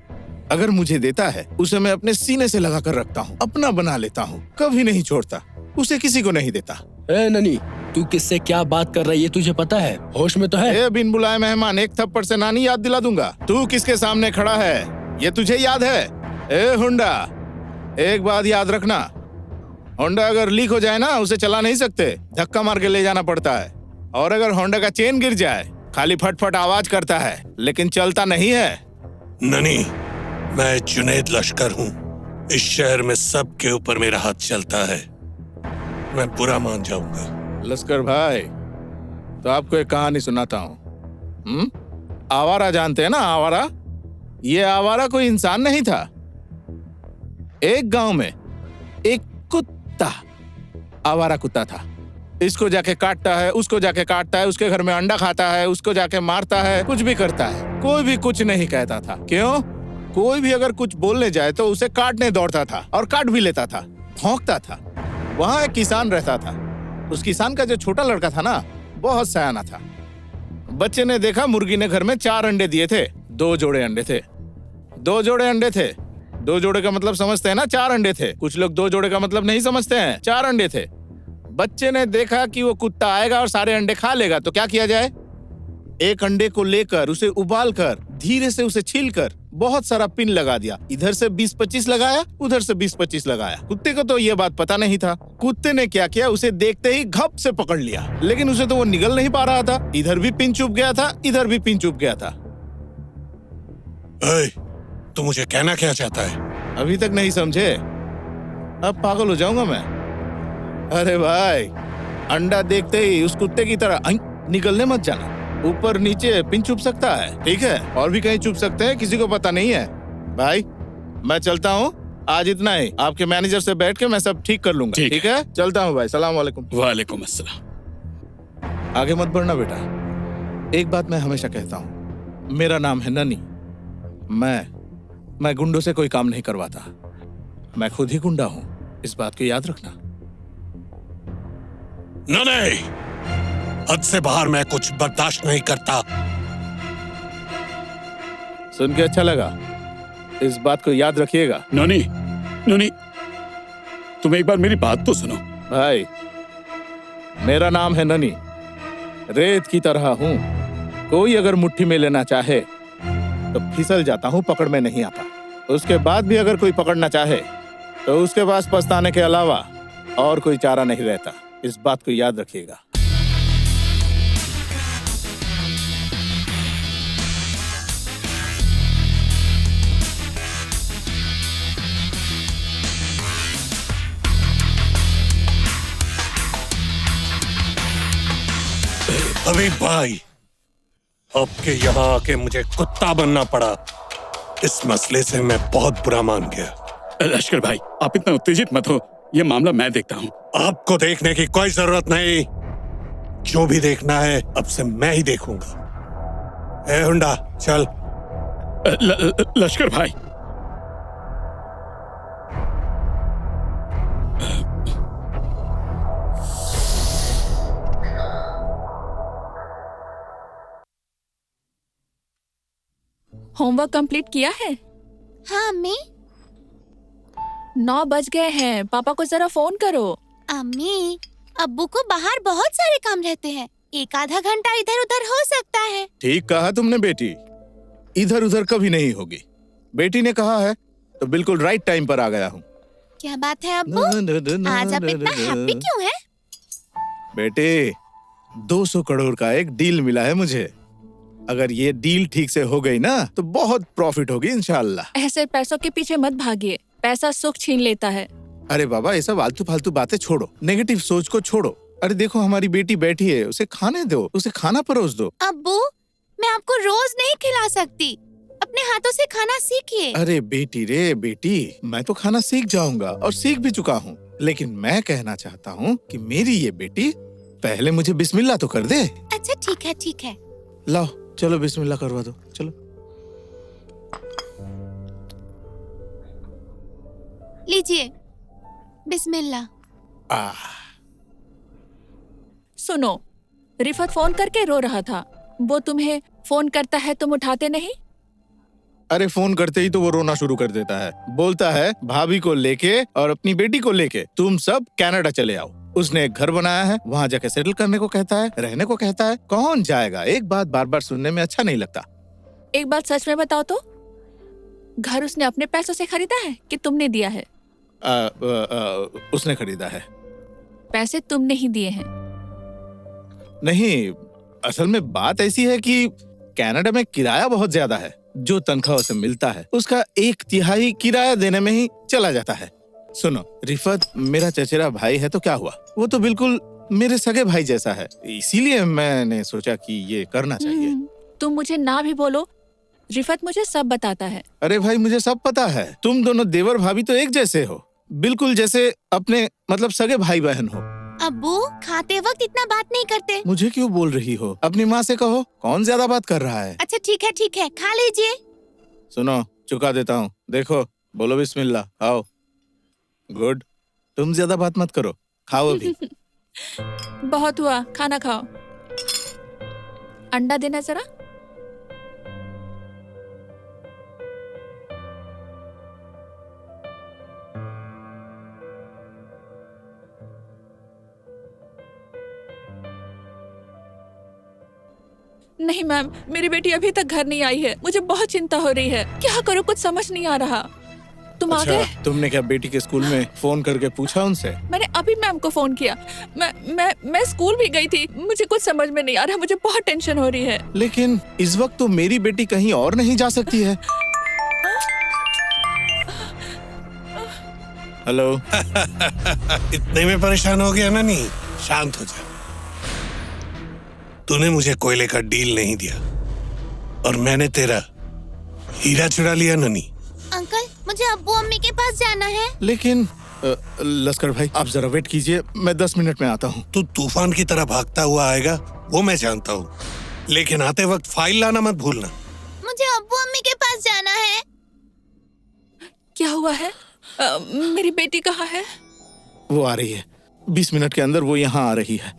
अगर मुझे देता है उसे मैं अपने सीने से लगा कर रखता हूँ, अपना बना लेता हूँ, कभी नहीं छोड़ता, उसे किसी को नहीं देता। ए ननी, तू किससे क्या बात कर रही है, तुझे पता है? होश में तो है? ए बिन बुलाए मेहमान, एक थप्पड़ से नानी याद दिला दूंगा। तू किसके सामने खड़ा है ये तुझे याद है? ए होंडा, एक बात याद रखना, होंडा अगर लीक हो जाए ना उसे चला नहीं सकते, धक्का मार के ले जाना पड़ता है। और अगर होंडा का चेन गिर जाए खाली फटफट आवाज करता है लेकिन चलता नहीं है। ननी, मैं जुनैद लश्कर हूँ। इस शहर में सबके ऊपर मेरा हाथ चलता है, मैं बुरा मान जाऊंगा। लश्कर भाई, तो आपको एक कहानी सुनाता हूँ। आवारा जानते हैं ना? आवारा, ये आवारा कोई इंसान नहीं था। एक गांव में एक कुत्ता, आवारा कुत्ता था। इसको जाके काटता है, उसको जाके काटता है, उसके घर में अंडा खाता है, उसको जाके मारता है, कुछ भी करता है, कोई भी कुछ नहीं कहता था। क्यों? कोई भी अगर कुछ बोलने जाए तो उसे काटने दौड़ता था और काट भी लेता था, भौंकता था। वहां एक किसान रहता था। उस किसान का जो छोटा लड़का था ना, बहुत सयाना था। बच्चे ने देखा मुर्गी ने घर में 4 अंडे दिए थे, 2 जोड़े अंडे थे। 2 जोड़े अंडे थे, 2 जोड़े का मतलब समझते हैं ना? 4 अंडे थे। कुछ लोग 2 जोड़े का मतलब नहीं समझते हैं। 4 अंडे थे। बच्चे ने देखा कि वो कुत्ता आएगा और सारे अंडे खा लेगा, तो क्या किया जाए? एक अंडे को लेकर उसे उबाल कर धीरे से उसे छीलकर बहुत सारा पिन लगा दिया। इधर से 20-25 लगाया, उधर से 20-25 लगाया। कुत्ते को तो ये बात पता नहीं था। कुत्ते ने क्या किया, उसे देखते ही घप से पकड़ लिया, लेकिन उसे तो वो निगल नहीं पा रहा था। इधर भी पिन चुभ गया था, इधर भी पिन चुभ गया था। तू मुझे कहना क्या चाहता है? अभी तक नहीं समझे? अब पागल हो जाऊंगा मैं। अरे भाई, अंडा देखते ही उस कुत्ते की तरह निकलने मत जाना। ऊपर नीचे पिन चुभ सकता है, ठीक है? और भी कहीं चुभ सकते हैं, किसी को पता नहीं है। भाई मैं चलता हूँ, आज इतना ही। आपके मैनेजर से बैठ के मैं सब ठीक कर लूंगा, ठीक है? चलता हूँ भाई, सलाम वालेकुम। वालेकुम अस्सलाम। आगे मत बढ़ना बेटा। एक बात मैं हमेशा कहता हूँ, मेरा नाम है ननी। मैं गुंडों से कोई काम नहीं करवाता, मैं खुद ही गुंडा हूँ, इस बात को याद रखना। नहीं, हद से बाहर मैं कुछ बर्दाश्त नहीं करता। सुन के अच्छा लगा, इस बात को याद रखिएगा। ननी, तुम एक बार मेरी बात तो सुनो। भाई, मेरा नाम है ननी, रेत की तरह हूँ। कोई अगर मुट्ठी में लेना चाहे तो फिसल जाता हूँ, पकड़ में नहीं आता। उसके बाद भी अगर कोई पकड़ना चाहे तो उसके पास पछताने के अलावा और कोई चारा नहीं रहता। इस बात को याद रखिएगा। अभी भाई, आपके यहाँ आके मुझे कुत्ता बनना पड़ा। इस मसले से मैं बहुत बुरा मान गया। लश्कर भाई, आप इतना उत्तेजित मत हो, ये मामला मैं देखता हूँ। आपको देखने की कोई जरूरत नहीं। जो भी देखना है अब से मैं ही देखूंगा। ए हुंडा, चल। लश्कर भाई, होमवर्क कंप्लीट किया है? हाँ अम्मी। 9 बज गए हैं, पापा को जरा फोन करो। अम्मी, अब्बू को बाहर बहुत सारे काम रहते हैं, एक आधा घंटा इधर उधर हो सकता है। ठीक कहा तुमने बेटी, इधर उधर कभी नहीं होगी। बेटी ने कहा है तो बिल्कुल राइट टाइम पर आ गया हूँ। क्या बात है अब्बू, आज आप इतना हैप्पी क्यों हैं? बेटे, 200 करोड़ का एक डील मिला है मुझे। अगर ये डील ठीक से हो गई ना तो बहुत प्रॉफिट होगी इंशाल्लाह। ऐसे पैसों के पीछे मत भागिए, पैसा सुख छीन लेता है। अरे बाबा, ये सब आलतू फालतू बातें छोड़ो, नेगेटिव सोच को छोड़ो। अरे देखो, हमारी बेटी बैठी है, उसे खाने दो, उसे खाना परोस दो। अब्बू, मैं आपको रोज नहीं खिला सकती, अपने हाथों से खाना सीखिए। अरे बेटी रे बेटी, मैं तो खाना सीख जाऊंगा और सीख भी चुका हूँ, लेकिन मैं कहना चाहता हूँ कि मेरी ये बेटी पहले मुझे बिस्मिल्लाह तो कर दे। अच्छा ठीक है, ठीक है। लाओ, चलो बिस्मिल्लाह करवा दो, चलो। लीजिए, बिस्मिल्लाह। सुनो, रिफत फोन करके रो रहा था, वो तुम्हें फोन करता है तुम उठाते नहीं? अरे फोन करते ही तो वो रोना शुरू कर देता है, बोलता है भाभी को लेके और अपनी बेटी को लेके तुम सब कनाडा चले आओ। उसने एक घर बनाया है, वहाँ जाके सेटल करने को कहता है, रहने को कहता है। कौन जाएगा? एक बात बार बार सुनने में अच्छा नहीं लगता। एक बात सच में बताओ तो, घर उसने अपने पैसों से खरीदा है कि तुमने दिया है? उसने खरीदा है। पैसे तुमने ही दिए हैं? नहीं, असल में बात ऐसी है कि कनाडा में किराया बहुत ज्यादा है। जो तनख्वाह उसे मिलता है उसका 1/3 किराया देने में ही चला जाता है। सुनो रिफत, मेरा चचेरा भाई है तो क्या हुआ, वो तो बिल्कुल मेरे सगे भाई जैसा है, इसीलिए मैंने सोचा कि ये करना चाहिए। तुम मुझे ना भी बोलो, रिफत मुझे सब बताता है। अरे भाई, मुझे सब पता है। तुम दोनों देवर भाभी तो एक जैसे हो, बिल्कुल जैसे अपने मतलब सगे भाई बहन हो। अब्बू, खाते वक्त इतना बात नहीं करते। मुझे क्यों बोल रही हो? अपनी माँ से कहो, कौन ज्यादा बात कर रहा है। अच्छा ठीक है, ठीक है, खा लीजिए। सुनो, चुका देता हूँ, देखो, बोलो बिस्मिल्लाह, आओ। गुड, तुम ज्यादा बात मत करो, खाओ अभी। बहुत हुआ, खाना खाओ। अंडा देना जरा। नहीं मैम, मेरी बेटी अभी तक घर नहीं आई है, मुझे बहुत चिंता हो रही है। क्या करूं, कुछ समझ नहीं आ रहा। तुम आ गए? तुमने क्या बेटी के स्कूल में फोन करके पूछा उनसे? मैंने अभी मैम को फोन किया। मैं स्कूल भी गई थी, मुझे कुछ समझ में नहीं आ रहा, मुझे बहुत टेंशन हो रही है। लेकिन इस वक्त तो मेरी बेटी कहीं और नहीं जा सकती है। हेलो। इतने में परेशान हो गया ना? नहीं, शांत हो जा। तूने मुझे कोयले का डील नहीं दिया और मैंने तेरा हीरा चुरा लिया ननी। अंकल, मुझे अब्बू अम्मी के पास जाना है। लेकिन लश्कर भाई, आप जरा वेट कीजिए, मैं 10 मिनट में आता हूँ। तू तूफान की तरह भागता हुआ आएगा, वो मैं जानता हूँ, लेकिन आते वक्त फाइल लाना मत भूलना। मुझे अब्बू अम्मी के पास जाना है। क्या हुआ है? मेरी बेटी कहाँ है? वो आ रही है, 20 मिनट के अंदर वो यहाँ आ रही है।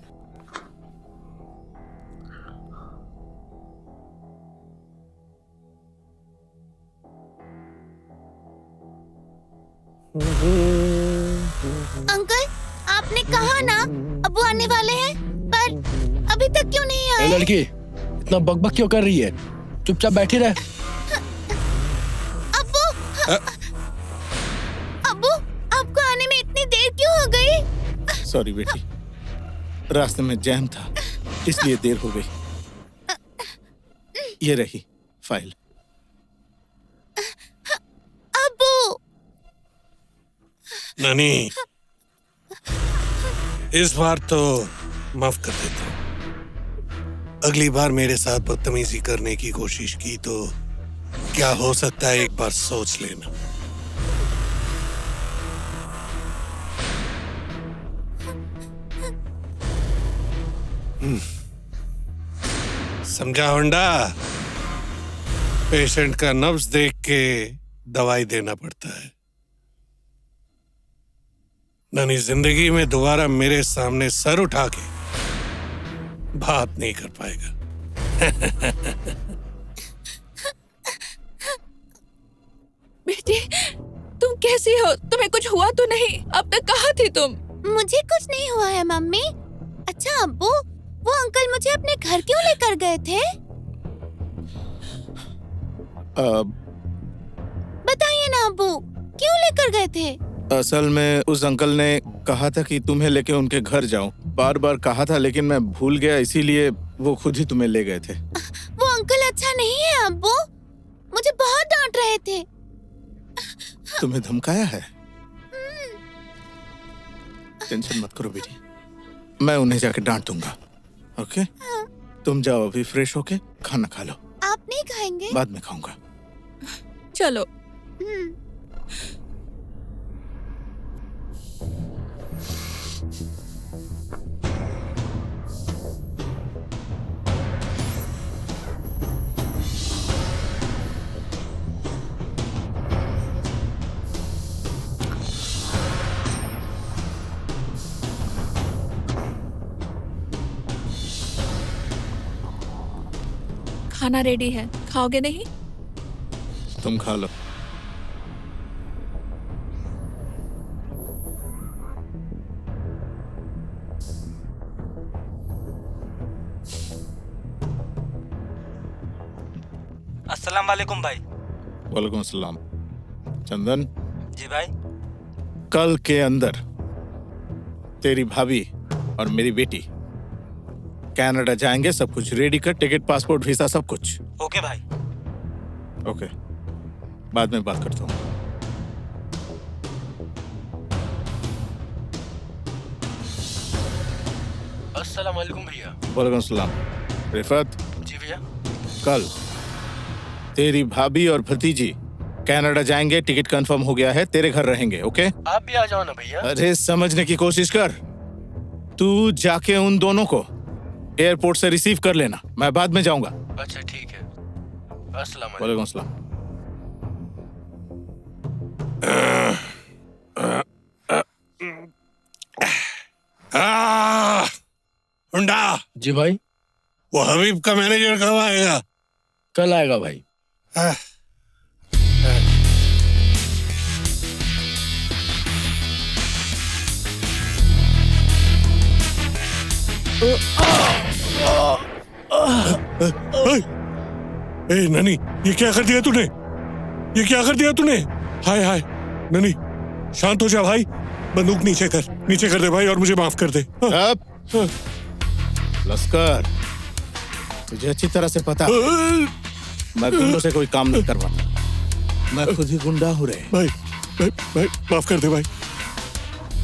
कहा ना अब्बू आने वाले हैं, पर अभी तक क्यों नहीं आए? लड़की इतना बकबक क्यों कर रही है? चुपचाप बैठी रह। अब्बू अब्बू आपको आने में इतनी देर क्यों हो गई? सॉरी बेटी, रास्ते में जैम था इसलिए देर हो गई। ये रही फाइल। अब्बू नानी, इस बार तो माफ कर देता हूँ। अगली बार मेरे साथ बदतमीजी करने की कोशिश की तो क्या हो सकता है एक बार सोच लेना। समझा होंडा? पेशेंट का नब्ज देख के दवाई देना पड़ता है। नानी जिंदगी में दोबारा मेरे सामने सर उठा के बात नहीं कर पाएगा। बेटी, तुम कैसी हो? तुम्हें कुछ हुआ तो नहीं? अब तक कहाँ थी तुम? मुझे कुछ नहीं हुआ है मम्मी। अच्छा अब्बू, वो अंकल मुझे अपने घर क्यों लेकर गए थे? बताइए ना अब्बू, क्यों लेकर गए थे? असल में उस अंकल ने कहा था कि तुम्हें लेके उनके घर जाऊं। बार बार कहा था लेकिन मैं भूल गया, इसीलिए वो खुद ही तुम्हें ले गए थे। वो अंकल अच्छा नहीं है अब्बू, मुझे बहुत डांट रहे थे। तुम्हें धमकाया है? टेंशन मत करो बेटी, मैं उन्हें जाके डांट दूंगा। ओके? तुम जाओ अभी फ्रेश होके खाना खा लो। आप नहीं खाएंगे? बाद में खाऊंगा। चलो। खाना रेडी है, खाओगे नहीं? तुम खा लो। अस्सलाम वालेकुम भाई। वालेकुम अस्सलाम। चंदन जी भाई। कल के अंदर तेरी भाभी और मेरी बेटी कनाडा जाएंगे। सब कुछ रेडी कर, टिकट, पासपोर्ट, वीजा, सब कुछ। ओके भाई। ओके, बाद में बात करता हूँ। अस्सलाम वालेकुम भैया। वालेकुम सलाम। रिफत, जी भैया। कल तेरी भाभी और भतीजी कनाडा जाएंगे, टिकट कंफर्म हो गया है, तेरे घर रहेंगे। ओके? आप भी आ जाओ ना भैया। अरे समझने की कोशिश कर। तू जाके उन दोनों को एयरपोर्ट से रिसीव कर लेना, मैं बाद में जाऊंगा। अच्छा ठीक है। अस्सलाम वालेकुम। वालेकुम सलाम। हुंडा, जी भाई। वो हबीब का मैनेजर कब आएगा? कल आएगा भाई। ए ननी, ये क्या कर दिया तूने? ये क्या कर दिया तूने? हाय हाय ननी, शांत हो जा भाई। बंदूक नीचे कर दे भाई, और मुझे माफ कर दे। लश्कर, तुझे अच्छी तरह से पता मैं गुंडों से कोई काम नहीं करवाता। मैं खुद ही गुंडा हूँ रे। भाई भाई भाई माफ कर दे भाई।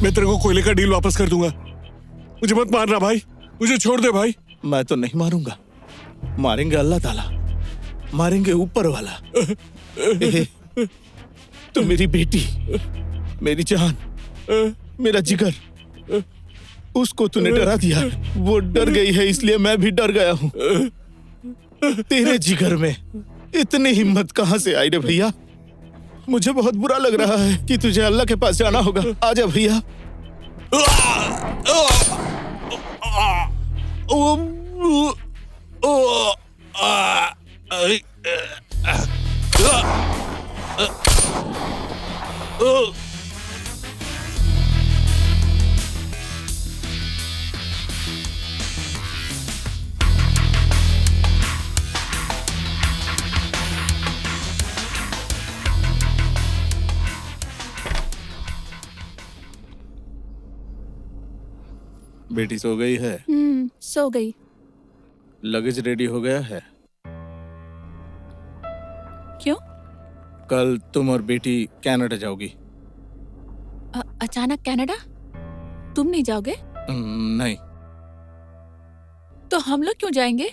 मैं तेरे को कोयले का डील वापस कर दूंगा। मुझे मत मारना भाई, मुझे छोड़ दे भाई। मैं तो नहीं मारूंगा, मारेंगे अल्लाह ताला, मारेंगे ऊपर वाला। तो मेरी बेटी, मेरी जान, मेरा जिगर, उसको तूने डरा दिया। वो डर गई है इसलिए मैं भी डर गया हूँ। तेरे जिगर में इतनी हिम्मत कहाँ से आई रे भैया? मुझे बहुत बुरा लग रहा है कि तुझे अल्लाह के पास जाना होगा। आजा भैया। बेटी सो गई है? सो गई। लगेज रेडी हो गया है? क्यों? कल तुम और बेटी कनाडा जाओगी। अचानक कनाडा? तुम नहीं जाओगे? नहीं। तो हम लोग क्यों जाएंगे?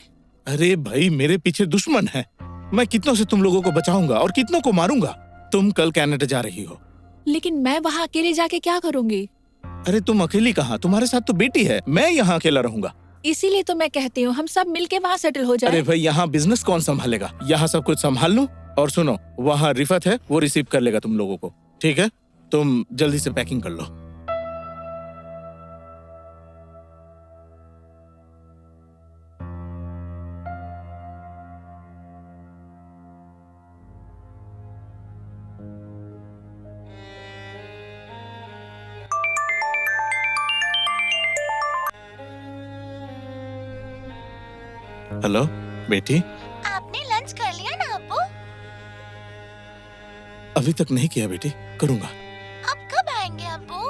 अरे भाई, मेरे पीछे दुश्मन है। मैं कितनों से तुम लोगों को बचाऊंगा और कितनों को मारूंगा। तुम कल कनाडा जा रही हो। लेकिन मैं वहाँ अकेले जाके क्या करूंगी? अरे तुम अकेली कहाँ, तुम्हारे साथ तो बेटी है। मैं यहाँ अकेला रहूंगा। इसीलिए तो मैं कहती हूँ हम सब मिलके वहाँ सेटल हो जाए। अरे भाई, यहाँ बिजनेस कौन संभालेगा? यहाँ सब कुछ संभाल लूं। और सुनो, वहाँ रिफत है, वो रिसीव कर लेगा तुम लोगों को। ठीक है, तुम जल्दी से पैकिंग कर लो। हेलो बेटी। आपने लंच कर लिया ना अब्बू? अभी तक नहीं किया बेटी, करूंगा। अब कब आएंगे अब्बू?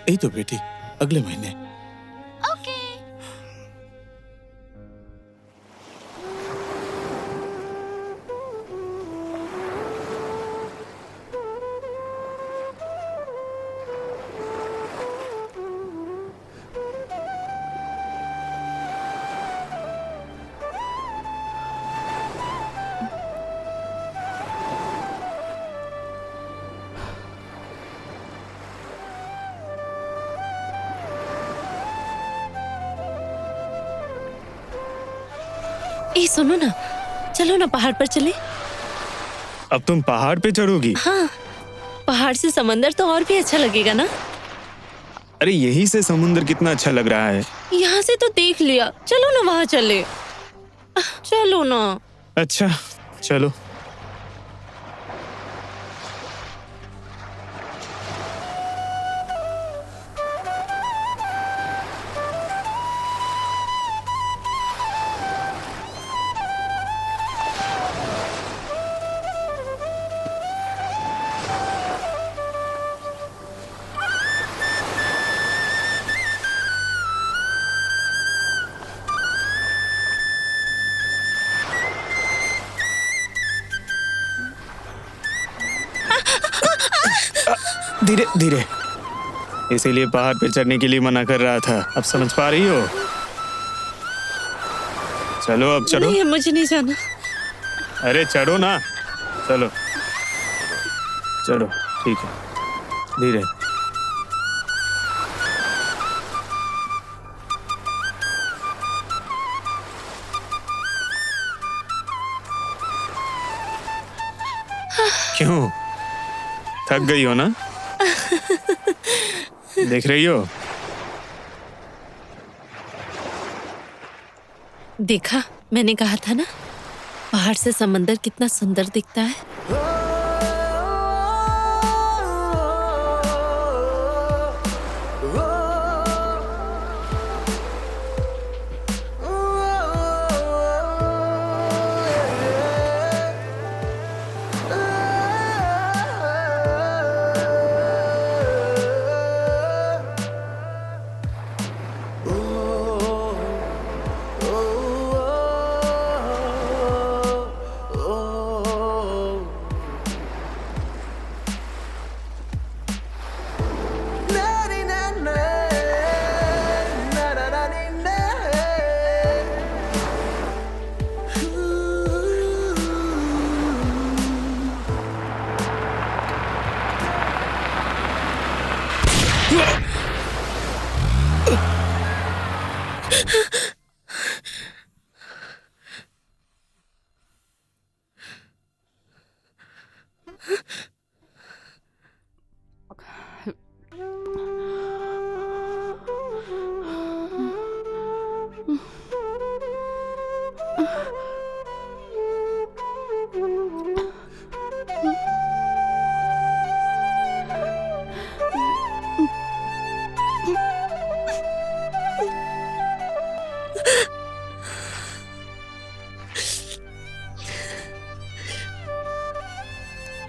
यही तो बेटी, अगले महीने। ओके। ए सुनो ना, चलो ना पहाड़ पर चले। अब तुम पहाड़ पे चढ़ोगी? हाँ, पहाड़ से समंदर तो और भी अच्छा लगेगा ना। अरे यही से समुंदर कितना अच्छा लग रहा है। यहाँ से तो देख लिया, चलो ना वहाँ चले। चलो ना। अच्छा चलो। धीरे धीरे, इसीलिए पहाड़ पे चढ़ने के लिए मना कर रहा था। अब समझ पा रही हो? चलो अब चढ़ो। नहीं, मुझे नहीं जाना। अरे चढ़ो ना, चलो चढ़ो। ठीक है, धीरे। क्यों, थक गई हो ना? देख रही हो? देखा, मैंने कहा था ना, पहाड़ से समंदर कितना सुंदर दिखता है।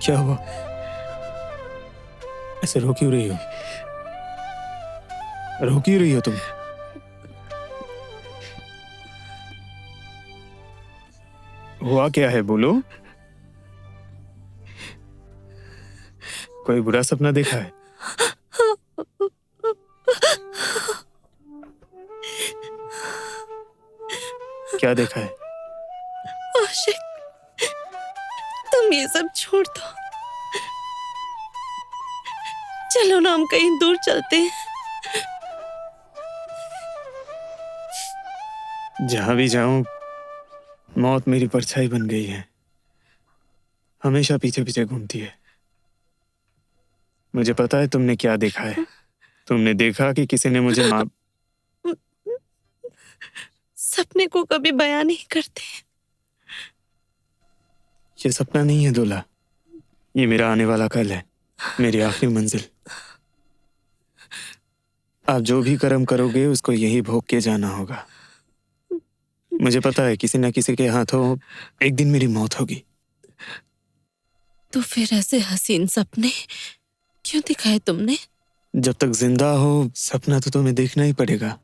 क्या हुआ? ऐसे रो क्यों रही हो? रो क्यों रही हो तुम? हुआ क्या है, बोलो। कोई बुरा सपना देखा है? क्या देखा है? आशिक, तुम ये सब छोड़ दो। चलो ना, हम कहीं दूर चलते हैं। जहां भी जाऊं मौत मेरी परछाई बन गई है, हमेशा पीछे पीछे घूमती है। मुझे पता है तुमने क्या देखा है। तुमने देखा कि किसी ने मुझे मार। सपने को कभी बयान नहीं करते। ये सपना नहीं है दूल्हा, ये मेरा आने वाला कल है, मेरी आखिरी मंजिल। आप जो भी कर्म करोगे उसको यही भोग के जाना होगा। मुझे पता है किसी न किसी के हाथों एक दिन मेरी मौत होगी। तो फिर ऐसे हसीन सपने क्यों दिखाए तुमने? जब तक जिंदा हो सपना तो तुम्हें देखना ही पड़ेगा।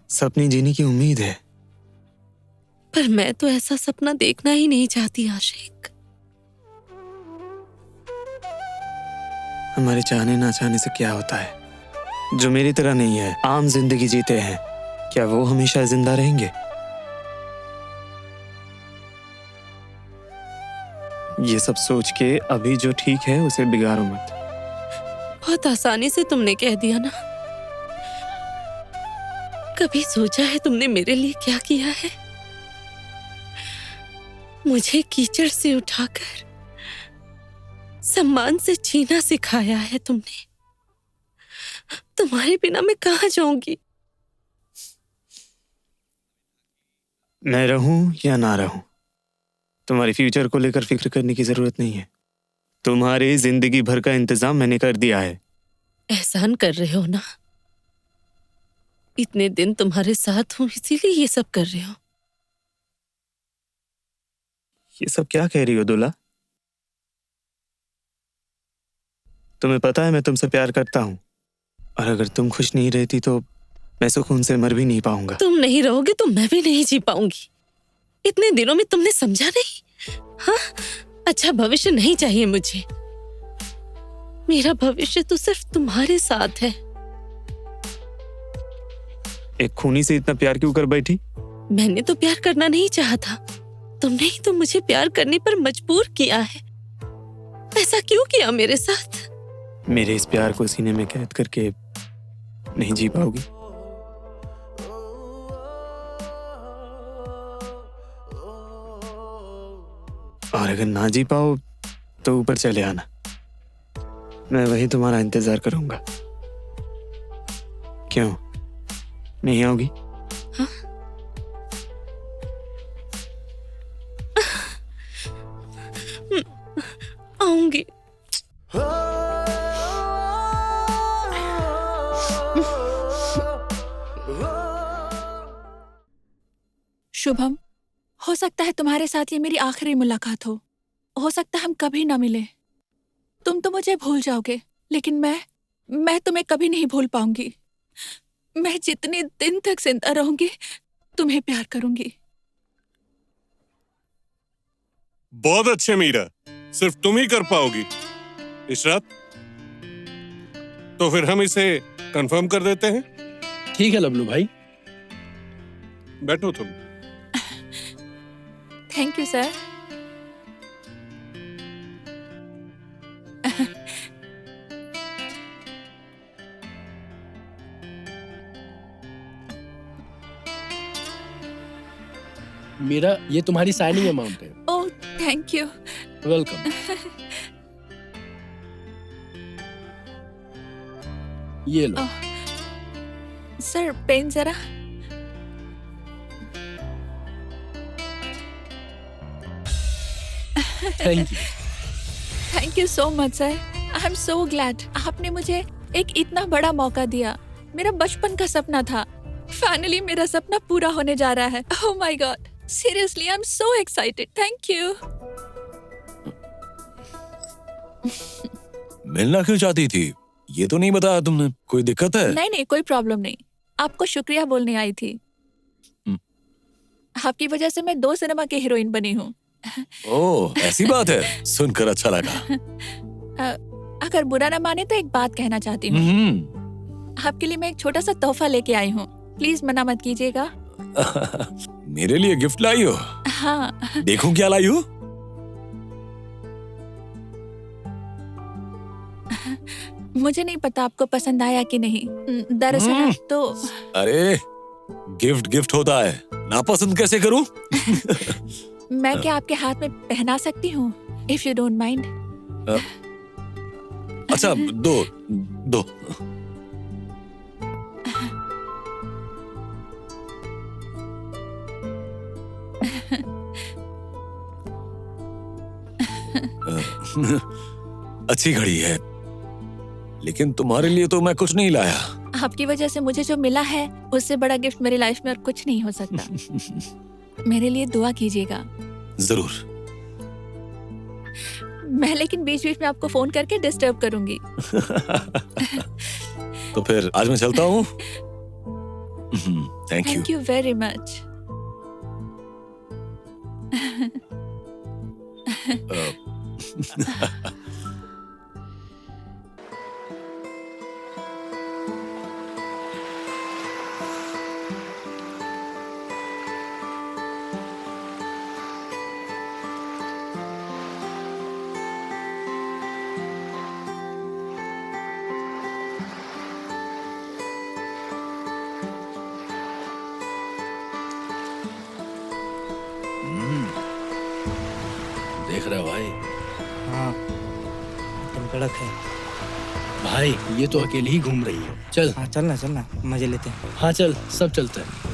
सपने जीने की उम्मीद है। पर मैं तो ऐसा सपना देखना ही नहीं चाहती आशिक। हमारे चाहने ना चाहने से क्या होता है? जो मेरी तरह नहीं है, आम जिंदगी जीते हैं, क्या वो हमेशा जिंदा रहेंगे? ये सब सोच के अभी जो ठीक है उसे बिगाड़ो मत। बहुत आसानी से तुमने कह दिया ना। कभी सोचा है तुमने मेरे लिए क्या किया है? मुझे कीचड़ से उठाकर सम्मान से जीना सिखाया है तुमने। तुम्हारे बिना मैं कहाँ जाऊंगी? मैं रहूं या ना रहूं, तुम्हारे फ्यूचर को लेकर फिक्र करने की जरूरत नहीं है। तुम्हारे जिंदगी भर का इंतजाम मैंने कर दिया है। एहसान कर रहे हो ना। इतने दिन तुम्हारे साथ हूं इसीलिए ये सब कर रहे हो। ये सब क्या कह रही हो दूल्हा? तुम्हें पता है मैं तुमसे प्यार करता हूं, और अगर तुम खुश नहीं रहती तो मैं सुकून से मर भी नहीं पाऊंगा। तुम नहीं रहोगे तो मैं भी नहीं जी पाऊंगी। इतने दिनों में तुमने समझा नहीं? हाँ, अच्छा भविष्य नहीं चाहिए मुझे। मेरा भविष्य तो सिर्फ तुम्हारे साथ है। एक खूनी से इतना प्यार क्यों कर बैठी? मैंने तो प्यार करना नहीं चाहा था, तुमने ही तो मुझे प्यार करने पर मजबूर किया है। ऐसा क्यों किया मेरे साथ? मेरे इस प्यार को सीने में कैद करके नहीं जी पाओगी। और अगर ना जी पाओ तो ऊपर चले आना, मैं वही तुम्हारा इंतजार करूंगा। क्यों नहीं आओगी? हाँ? आऊंगी। शुभम, हो सकता है तुम्हारे साथ ये मेरी आखिरी मुलाकात हो सकता है हम कभी ना मिले। तुम तो मुझे भूल जाओगे, लेकिन मैं तुम्हें कभी नहीं भूल पाऊंगी। मैं जितने दिन तक जिंदा रहूंगी तुम्हें प्यार करूंगी। बहुत अच्छे मीरा, सिर्फ तुम ही कर पाओगी इशरत। तो फिर हम इसे कंफर्म कर देते हैं। ठीक है लबलू भाई। बैठो तुम। Thank you sir. मीरा, ये तुम्हारी साइनिंग अमाउंट है। Oh thank you. वेलकम। ये लो। सर पेन जरा। Thank you. Thank you so much sir. I am so glad आपने मुझे एक इतना बड़ा मौका दिया। मेरा बचपन का सपना था, फाइनली मेरा सपना पूरा होने जा रहा है। Oh my God, seriously I am so excited. Thank you. मिलना क्यों चाहती थी? ये तो नहीं बताया तुमने, कोई दिक्कत है? नहीं नहीं, कोई प्रॉब्लम नहीं। आपको शुक्रिया बोलने आई थी। आपकी वजह से मैं 2 सिनेमा की हीरोइन बनी हूँ। ओह, ऐसी बात है, सुनकर अच्छा लगा। अगर बुरा ना माने तो एक बात कहना चाहती हूँ। आपके लिए मैं एक छोटा सा तोहफा लेके आई हूँ, प्लीज मना मत कीजिएगा। मेरे लिए गिफ्ट लाई हो? हाँ। देखूं क्या लाई हो? मुझे नहीं पता आपको पसंद आया कि नहीं। दरअसल तो अरे गिफ्ट गिफ्ट होता है, नापसंद कैसे करूं? मैं क्या आपके हाथ में पहना सकती हूँ, इफ यू डोंट माइंड? अच्छा, दो। अच्छी घड़ी है, लेकिन तुम्हारे लिए तो मैं कुछ नहीं लाया। आपकी वजह से मुझे जो मिला है उससे बड़ा गिफ्ट मेरी लाइफ में और कुछ नहीं हो सकता। मेरे लिए दुआ कीजिएगा। जरूर। मैं लेकिन बीच बीच में आपको फोन करके डिस्टर्ब करूंगी। तो फिर आज मैं चलता हूँ। Thank you very much. देख रहा भाई? हाँ, एकदम कड़क है भाई। ये तो अकेली ही घूम रही है। चल। हाँ चलना मजे लेते हैं। हाँ चल, सब चलते हैं।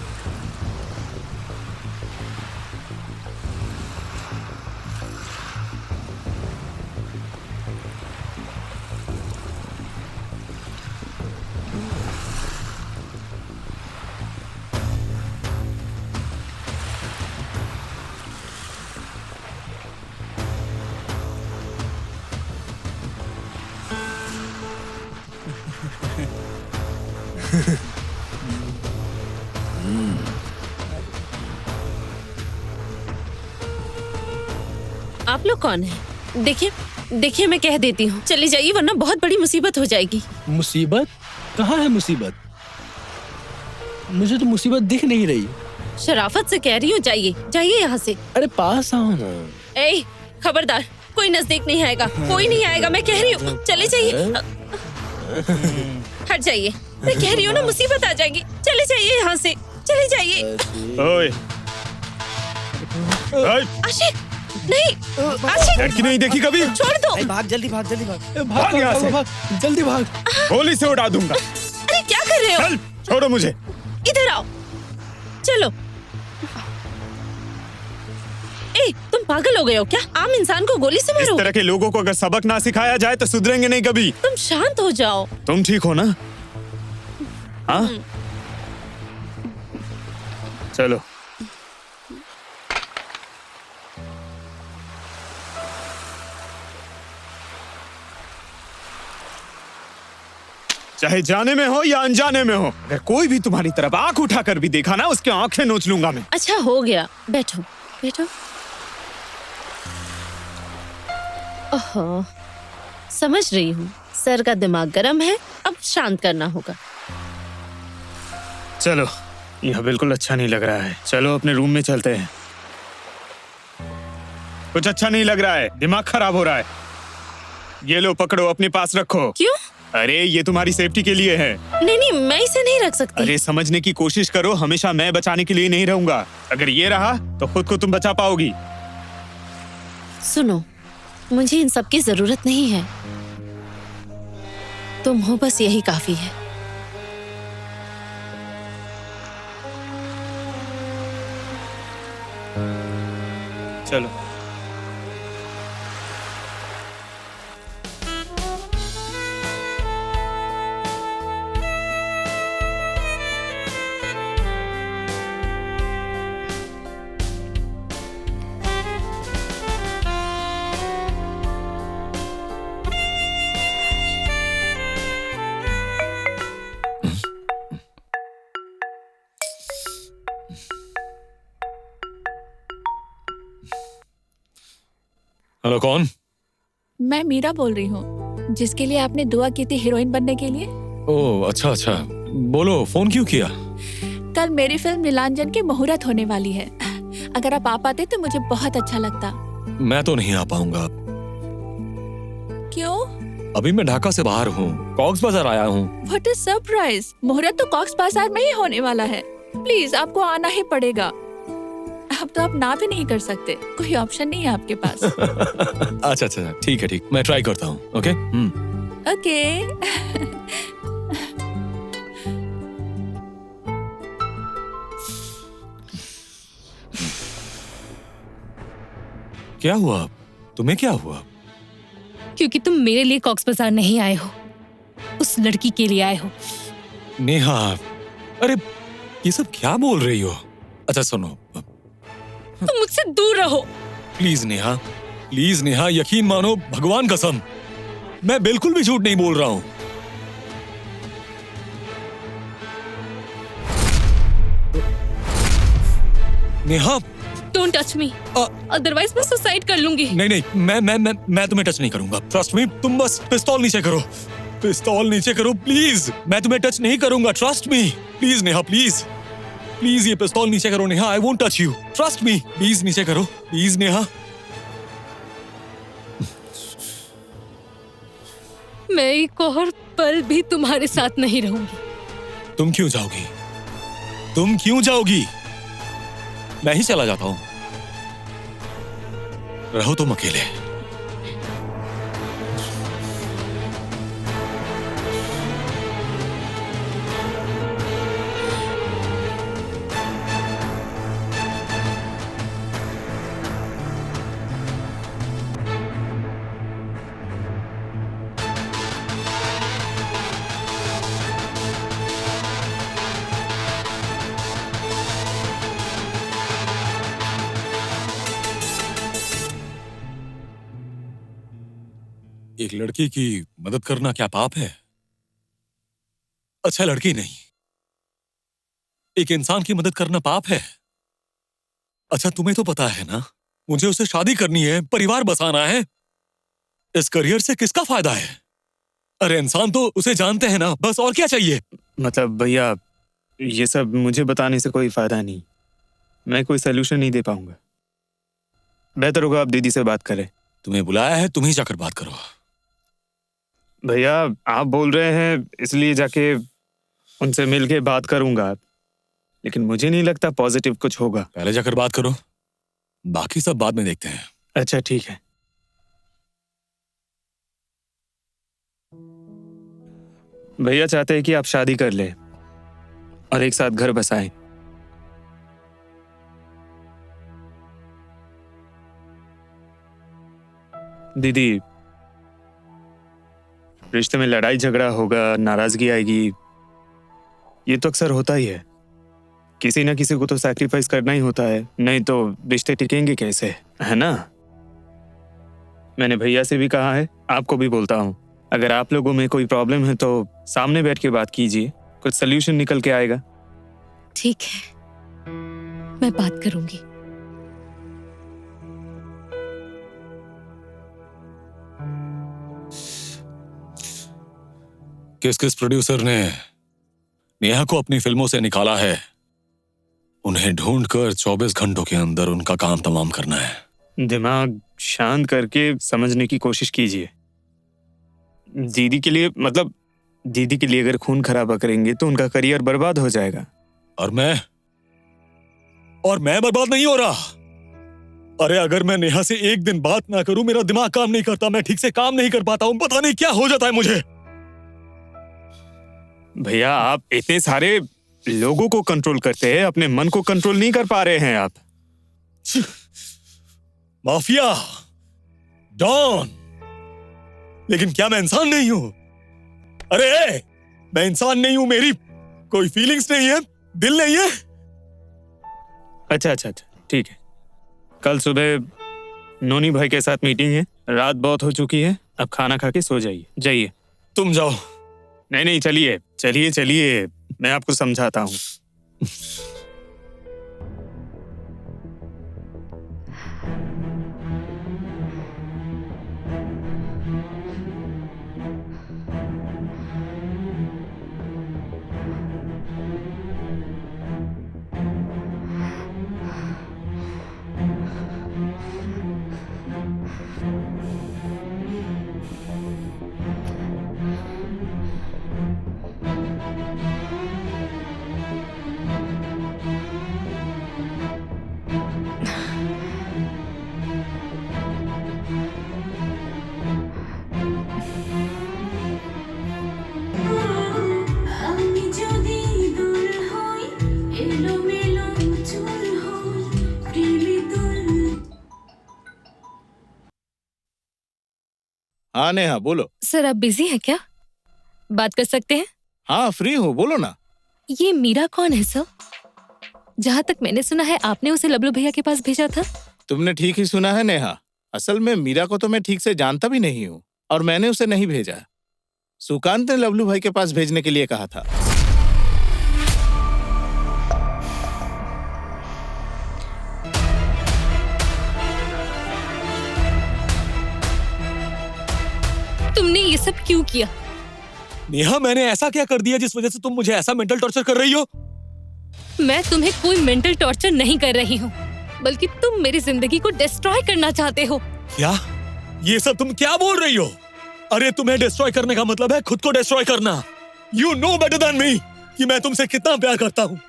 आप लोग कौन हैं? देखिए मैं कह देती हूँ, चली जाइए वरना बहुत बड़ी मुसीबत हो जाएगी। मुसीबत? कहाँ है मुसीबत? मुझे तो मुसीबत दिख नहीं रही। शराफत से कह रही हूँ, जाइए यहाँ से। अरे पास आओ ना। ए, खबरदार, कोई नजदीक नहीं आएगा, कोई नहीं आएगा, मैं कह रही हूँ। चले जाइए, हट जाइए, मैं कह रही हूँ ना, मुसीबत आ जाएगी। चले जाइए यहाँ से, चले जाइए। ओए, आशिक, नहीं आशिक, लड़की नहीं देखी कभी? छोड़ दो। भाग जल्दी भाग। भाग यहाँ से। जल्दी भाग। गोली से उड़ा दूंगा। अरे क्या कर रहे हो? चल, छोड़ो मुझे। इधर आओ, चलो। ए, तुम पागल हो गए हो क्या? आम इंसान को गोली से मारो? इस तरह के लोगों को अगर सबक ना सिखाया जाए तो सुधरेंगे नहीं कभी। तुम शांत हो जाओ। तुम ठीक हो ना? हाँ, चलो। चाहे जाने में हो या अनजाने में हो, अगर कोई भी तुम्हारी तरफ आंख उठाकर भी देखा ना, उसके आंखें नोच लूंगा मैं। अच्छा हो गया, बैठो बैठो। ओहो, समझ रही हूँ, सर का दिमाग गर्म है, अब शांत करना होगा। चलो, यह बिल्कुल अच्छा नहीं लग रहा है। चलो अपने रूम में चलते हैं। कुछ अच्छा नहीं लग रहा है, दिमाग खराब हो रहा है। ये लो, पकड़ो, अपने पास रखो। क्यों? अरे ये तुम्हारी सेफ्टी के लिए है। नहीं, मैं इसे नहीं रख सकती। अरे समझने की कोशिश करो, हमेशा मैं बचाने के लिए नहीं रहूंगा। अगर ये रहा तो खुद को तुम बचा पाओगी। सुनो, मुझे इन सब की जरूरत नहीं है, तुम हो बस, यही काफी है। चलो। हेलो, कौन? मैं मीरा बोल रही हूँ, जिसके लिए आपने दुआ की थी हीरोइन बनने के लिए। ओह अच्छा अच्छा, बोलो फोन क्यों किया? कल मेरी फिल्म नीलांजन की मुहूर्त होने वाली है। अगर आप आ पाते तो मुझे बहुत अच्छा लगता। मैं तो नहीं आ पाऊंगा। क्यों? अभी मैं ढाका से बाहर हूँ, कॉक्स बाजार आया हूँ। What a surprise! मुहूर्त तो कॉक्स बाजार में ही होने वाला है। प्लीज आपको आना ही पड़ेगा। अब तो आप ना भी नहीं कर सकते, कोई ऑप्शन नहीं है आपके पास। अच्छा अच्छा, ठीक है, ठीक, मैं ट्राई करता हूँ। Okay okay. क्या हुआ? तुम्हें क्या हुआ? क्योंकि तुम मेरे लिए कॉक्स बाजार नहीं आए हो, उस लड़की के लिए आए हो। नेहा, अरे ये सब क्या बोल रही हो? अच्छा सुनो, तुम मुझसे दूर रहो। प्लीज नेहा, यकीन मानो, भगवान कसम, मैं बिल्कुल भी झूठ नहीं बोल रहा हूँ। Neha, don't touch me, otherwise मैं सुसाइड कर लूंगी। नहीं, मैं तुम्हें टच नहीं करूंगा। ट्रस्ट मी, तुम बस पिस्तौल नीचे करो, प्लीज। मैं तुम्हें टच नहीं करूंगा, trust me. Please Neha, please ये पिस्तौल नीचे करो Neha, I won't touch you, trust me. Please नीचे करो, प्लीज नेहा। मैं एक और पल भी तुम्हारे साथ नहीं रहूंगी। तुम क्यों जाओगी? मैं ही चला जाता हूं, रहो तुम अकेले। एक लड़की की मदद करना क्या पाप है? अच्छा, लड़की नहीं, एक इंसान की मदद करना पाप है। अच्छा, तुम्हें तो पता है ना, मुझे उससे शादी करनी है, परिवार बसाना है। इस करियर से किसका फायदा है? अरे इंसान तो उसे जानते हैं ना, बस, और क्या चाहिए? मतलब भैया, ये सब मुझे बताने से कोई फायदा नहीं, मैं कोई सोल्यूशन नहीं दे पाऊंगा। बेहतर होगा आप दीदी से बात करें। तुम्हें बुलाया है, तुम ही जाकर बात करो। भैया आप बोल रहे हैं इसलिए जाके उनसे मिलके बात करूंगा, लेकिन मुझे नहीं लगता पॉजिटिव कुछ होगा। पहले जाकर बात करो, बाकी सब बाद में देखते हैं। अच्छा ठीक है। भैया चाहते हैं कि आप शादी कर ले और एक साथ घर बसाएं। दीदी, रिश्ते में लड़ाई झगड़ा होगा, नाराजगी आएगी, ये तो अक्सर होता ही है। किसी ना किसी को तो सैक्रिफाइस करना ही होता है, नहीं तो रिश्ते टिकेंगे कैसे, है ना? मैंने भैया से भी कहा है, आपको भी बोलता हूँ, अगर आप लोगों में कोई प्रॉब्लम है तो सामने बैठ के बात कीजिए, कुछ सोल्यूशन निकल के आएगा। ठीक है, मैं बात करूंगी। किस प्रोड्यूसर ने नेहा को अपनी फिल्मों से निकाला है, उन्हें ढूंढकर 24 घंटों के अंदर उनका काम तमाम करना है। दिमाग शांत करके समझने की कोशिश कीजिए। दीदी के लिए, मतलब दीदी के लिए अगर खून खराबा करेंगे तो उनका करियर बर्बाद हो जाएगा। और मैं बर्बाद नहीं हो रहा। अरे अगर मैं नेहा से एक दिन बात ना करूं, मेरा दिमाग काम नहीं करता, मैं ठीक से काम नहीं कर पाता हूं, पता नहीं क्या हो जाता है मुझे। भैया आप इतने सारे लोगों को कंट्रोल करते हैं, अपने मन को कंट्रोल नहीं कर पा रहे हैं आप। माफिया, डॉन, लेकिन क्या मैं इंसान नहीं हूं? अरे मैं इंसान नहीं हूं, मेरी कोई फीलिंग्स नहीं है, दिल नहीं है। अच्छा, ठीक है। कल सुबह नोनी भाई के साथ मीटिंग है, रात बहुत हो चुकी है, अब खाना खा के सो जाइए। तुम जाओ। नहीं, चलिए, मैं आपको समझाता हूँ। हाँ नेहा बोलो। सर आप बिजी हैं क्या? बात कर सकते हैं? हाँ फ्री हूँ, बोलो ना। ये मीरा कौन है सर? जहाँ तक मैंने सुना है आपने उसे लबलू भैया के पास भेजा था। तुमने ठीक ही सुना है नेहा। असल में मीरा को तो मैं ठीक से जानता भी नहीं हूँ और मैंने उसे नहीं भेजा। सुकांत ने लबलू भाई के पास भेजने के लिए कहा था। तुमने ये सब क्यों किया? नेहा मैंने ऐसा क्या कर दिया जिस वजह से तुम मुझे ऐसा मेंटल टॉर्चर कर रही हो? मैं तुम्हें कोई मेंटल टॉर्चर नहीं कर रही हूँ, बल्कि तुम मेरी जिंदगी को डिस्ट्रॉय करना चाहते हो। क्या? ये सब तुम क्या बोल रही हो? अरे तुम्हें डिस्ट्रॉय करने का मतलब है खुद को डिस्ट्रॉय करना। You know better than me कि मैं तुमसे कितना प्यार करता हूँ।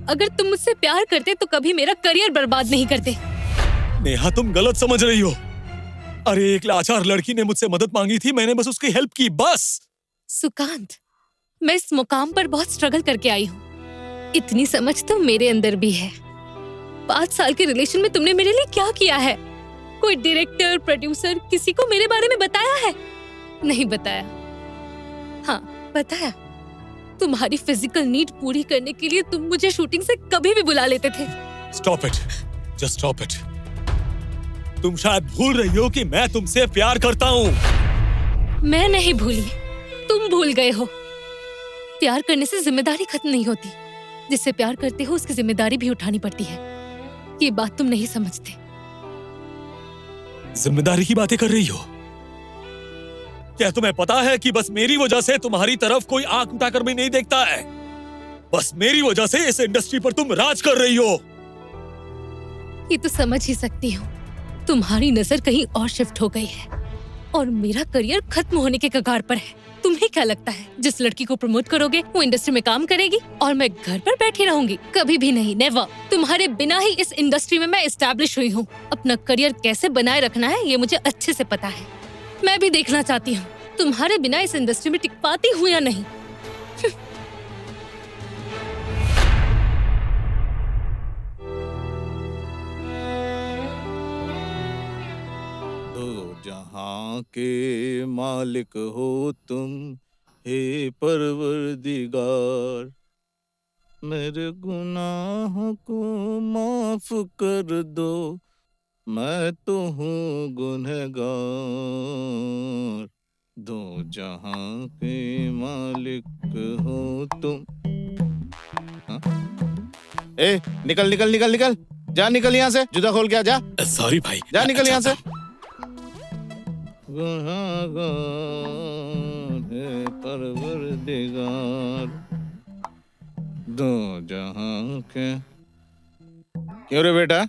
अगर तुम मुझसे प्यार करते तो कभी मेरा करियर बर्बाद नहीं करते। नेहा तुम गलत समझ रही हो। अरे एक लाचार लड़की ने मुझसे मदद मांगी थी, मैंने बस उसकी हेल्प की, बस। सुकांत, मैं इस मुकाम पर बहुत स्ट्रगल करके आई हूँ। इतनी समझ तो मेरे अंदर भी है। 5 साल के रिलेशन में तुमने मेरे लिए क्या किया है? कोई डायरेक्टर, प्रोड्यूसर, किसी को मेरे बारे में बताया है? नहीं बताया। हाँ बताया। तुम्हारी फिजिकल नीड पूरी करने के लिए तुम मुझे शूटिंग से कभी भी बुला लेते थे। Stop it, just stop it। तुम शायद भूल रही हो कि मैं तुमसे प्यार करता हूँ। मैं नहीं भूली, तुम भूल गए हो। प्यार करने से जिम्मेदारी खत्म नहीं होती। जिससे प्यार करते हो उसकी जिम्मेदारी भी उठानी पड़ती है। ये बात तुम नहीं समझते। जिम्मेदारी की बातें कर रही हो? क्या तुम्हें पता है कि बस मेरी वजह से तुम्हारी तरफ कोई आंख उठाकर भी नहीं देखता है? बस मेरी वजह से इस इंडस्ट्री पर तुम राज कर रही हो। ये तो समझ ही सकती हूँ। तुम्हारी नजर कहीं और शिफ्ट हो गई है और मेरा करियर खत्म होने के कगार पर है। तुम्हें क्या लगता है जिस लड़की को प्रमोट करोगे वो इंडस्ट्री में काम करेगी और मैं घर पर बैठी रहूंगी? कभी भी नहीं, नेवर। तुम्हारे बिना ही इस इंडस्ट्री में मैं एस्टैब्लिश हुई हूँ। अपना करियर कैसे बनाए रखना है ये मुझे अच्छे से पता है। मैं भी देखना चाहती हूँ तुम्हारे बिना इस इंडस्ट्री में टिक पाती हूँ या नहीं। जहां के मालिक हो तुम हे परवरदिगार, मेरे गुनाहों को माफ कर दो, मैं तो हूँ गुनहगार। दो जहां के मालिक हो तुम। हाँ? ए निकल निकल निकल निकल, जा निकल यहाँ से, जूता खोल के आ जा। सॉरी भाई, जा निकल यहाँ से। परवरदिगार दो जहां के। क्यों रे बेटा,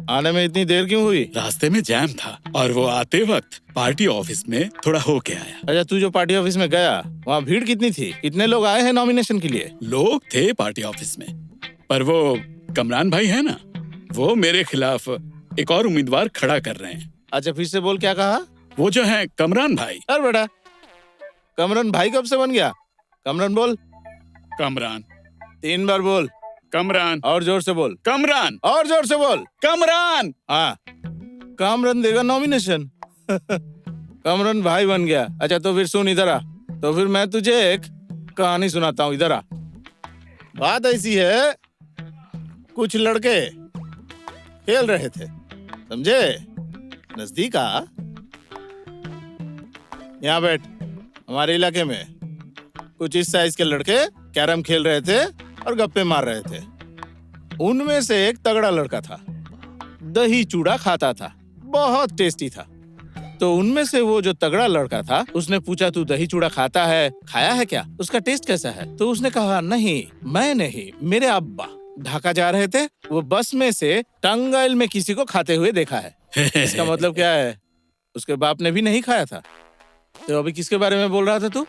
आने में इतनी देर क्यों हुई? रास्ते में जैम था और वो आते वक्त पार्टी ऑफिस में थोड़ा होके आया। अच्छा, तू जो पार्टी ऑफिस में गया वहाँ भीड़ कितनी थी? कितने लोग आए हैं नॉमिनेशन के लिए? लोग थे पार्टी ऑफिस में, पर वो कमरान भाई है ना, वो मेरे खिलाफ एक और उम्मीदवार खड़ा कर रहे हैं। अच्छा फिर से बोल, क्या कहा? वो जो है कमरान भाई। अरे बेटा, कमरान भाई कब से बन गया? कमरान बोल। कमरान। 3 बार बोल। कमरान। और जोर से बोल। कमरान। और जोर से बोल। कमरान। हाँ, कमरान देगा नॉमिनेशन। कमरान भाई बन गया। अच्छा तो फिर सुन, इधर आ। तो फिर मैं तुझे एक कहानी सुनाता हूँ, इधर आ। बात ऐसी है, कुछ लड़के खेल रहे थे, समझे? नजदीक आ, यहाँ बैठ। हमारे इलाके में कुछ इस साइज के लड़के कैरम खेल रहे थे और गप्पे मार रहे थे। उनमें से एक तगड़ा लड़का था, दही चूड़ा खाता था, बहुत टेस्टी था। तो उनमें से वो जो तगड़ा लड़का था उसने पूछा, तू दही चूड़ा खाता है, खाया है क्या? उसका टेस्ट कैसा है? तो उसने कहा, नहीं मैं नहीं, मेरे अब्बा ढाका जा रहे थे, वो बस में से टंगाइल में किसी को खाते हुए देखा है। इसका मतलब क्या है? उसके बाप ने भी नहीं खाया था। तो अभी किसके बारे में बोल रहा था तू?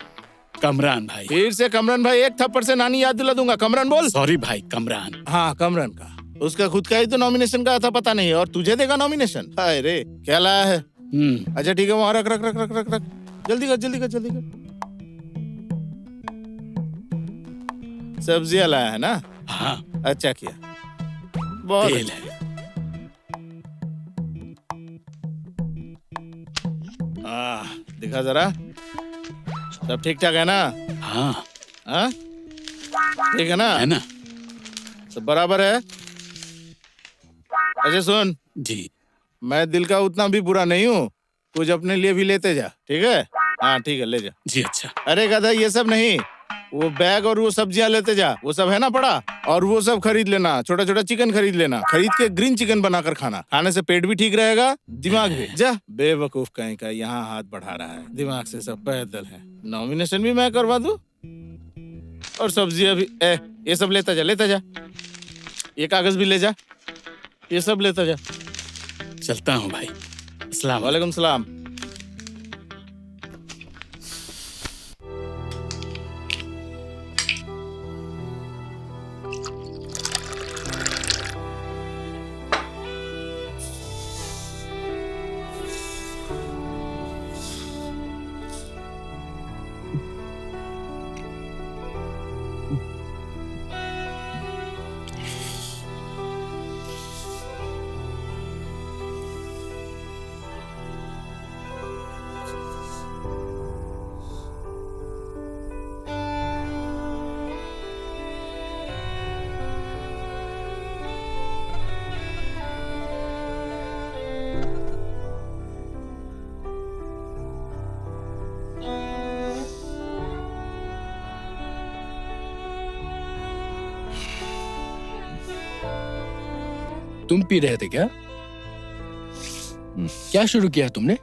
कमरान भाई। फिर से कमरान भाई, एक थप्पड़ से नानी याद दिला दूंगा। कमरान बोल। सॉरी भाई, कमरान। हाँ कमरान का। उसका खुद का ही तो नॉमिनेशन का था, पता नहीं, और तुझे देगा नॉमिनेशन? हाय रे, क्या लाया है? अच्छा ठीक है, वहाँ रख रख रख रख रख रख। जल्दी कर जल्दी कर जल्दी कर। सब्जियां लाया है ना? हाँ। अच्छा किया, बहुत तेल अच्छा। है। देखा जरा, सब ठीक ठाक है ना? हाँ हाँ ठीक है ना? है ना? सब बराबर है? अच्छा सुन, जी मैं दिल का उतना भी बुरा नहीं हूँ, कुछ अपने लिए भी लेते जा, ठीक है? हाँ ठीक है, ले जा। जी अच्छा। अरे गधा, ये सब नहीं, वो बैग और वो सब्जियां लेते जा, वो सब है ना पड़ा, और वो सब खरीद लेना, छोटा छोटा चिकन खरीद लेना, खरीद के ग्रीन चिकन बनाकर खाना, खाने से पेट भी ठीक रहेगा, दिमाग भी। जा बेवकूफ कहीं का, यहाँ हाथ बढ़ा रहा है, दिमाग से सब पैदल है। नॉमिनेशन भी मैं करवा दूं, और सब्जियां भी। ये सब लेता जा, लेता जा, ये कागज भी ले जा, ये सब लेता जा। चलता हूँ भाई। अस्सलाम वालेकुम सलाम। तुम पी रहे थे क्या? क्या शुरू किया तुमने?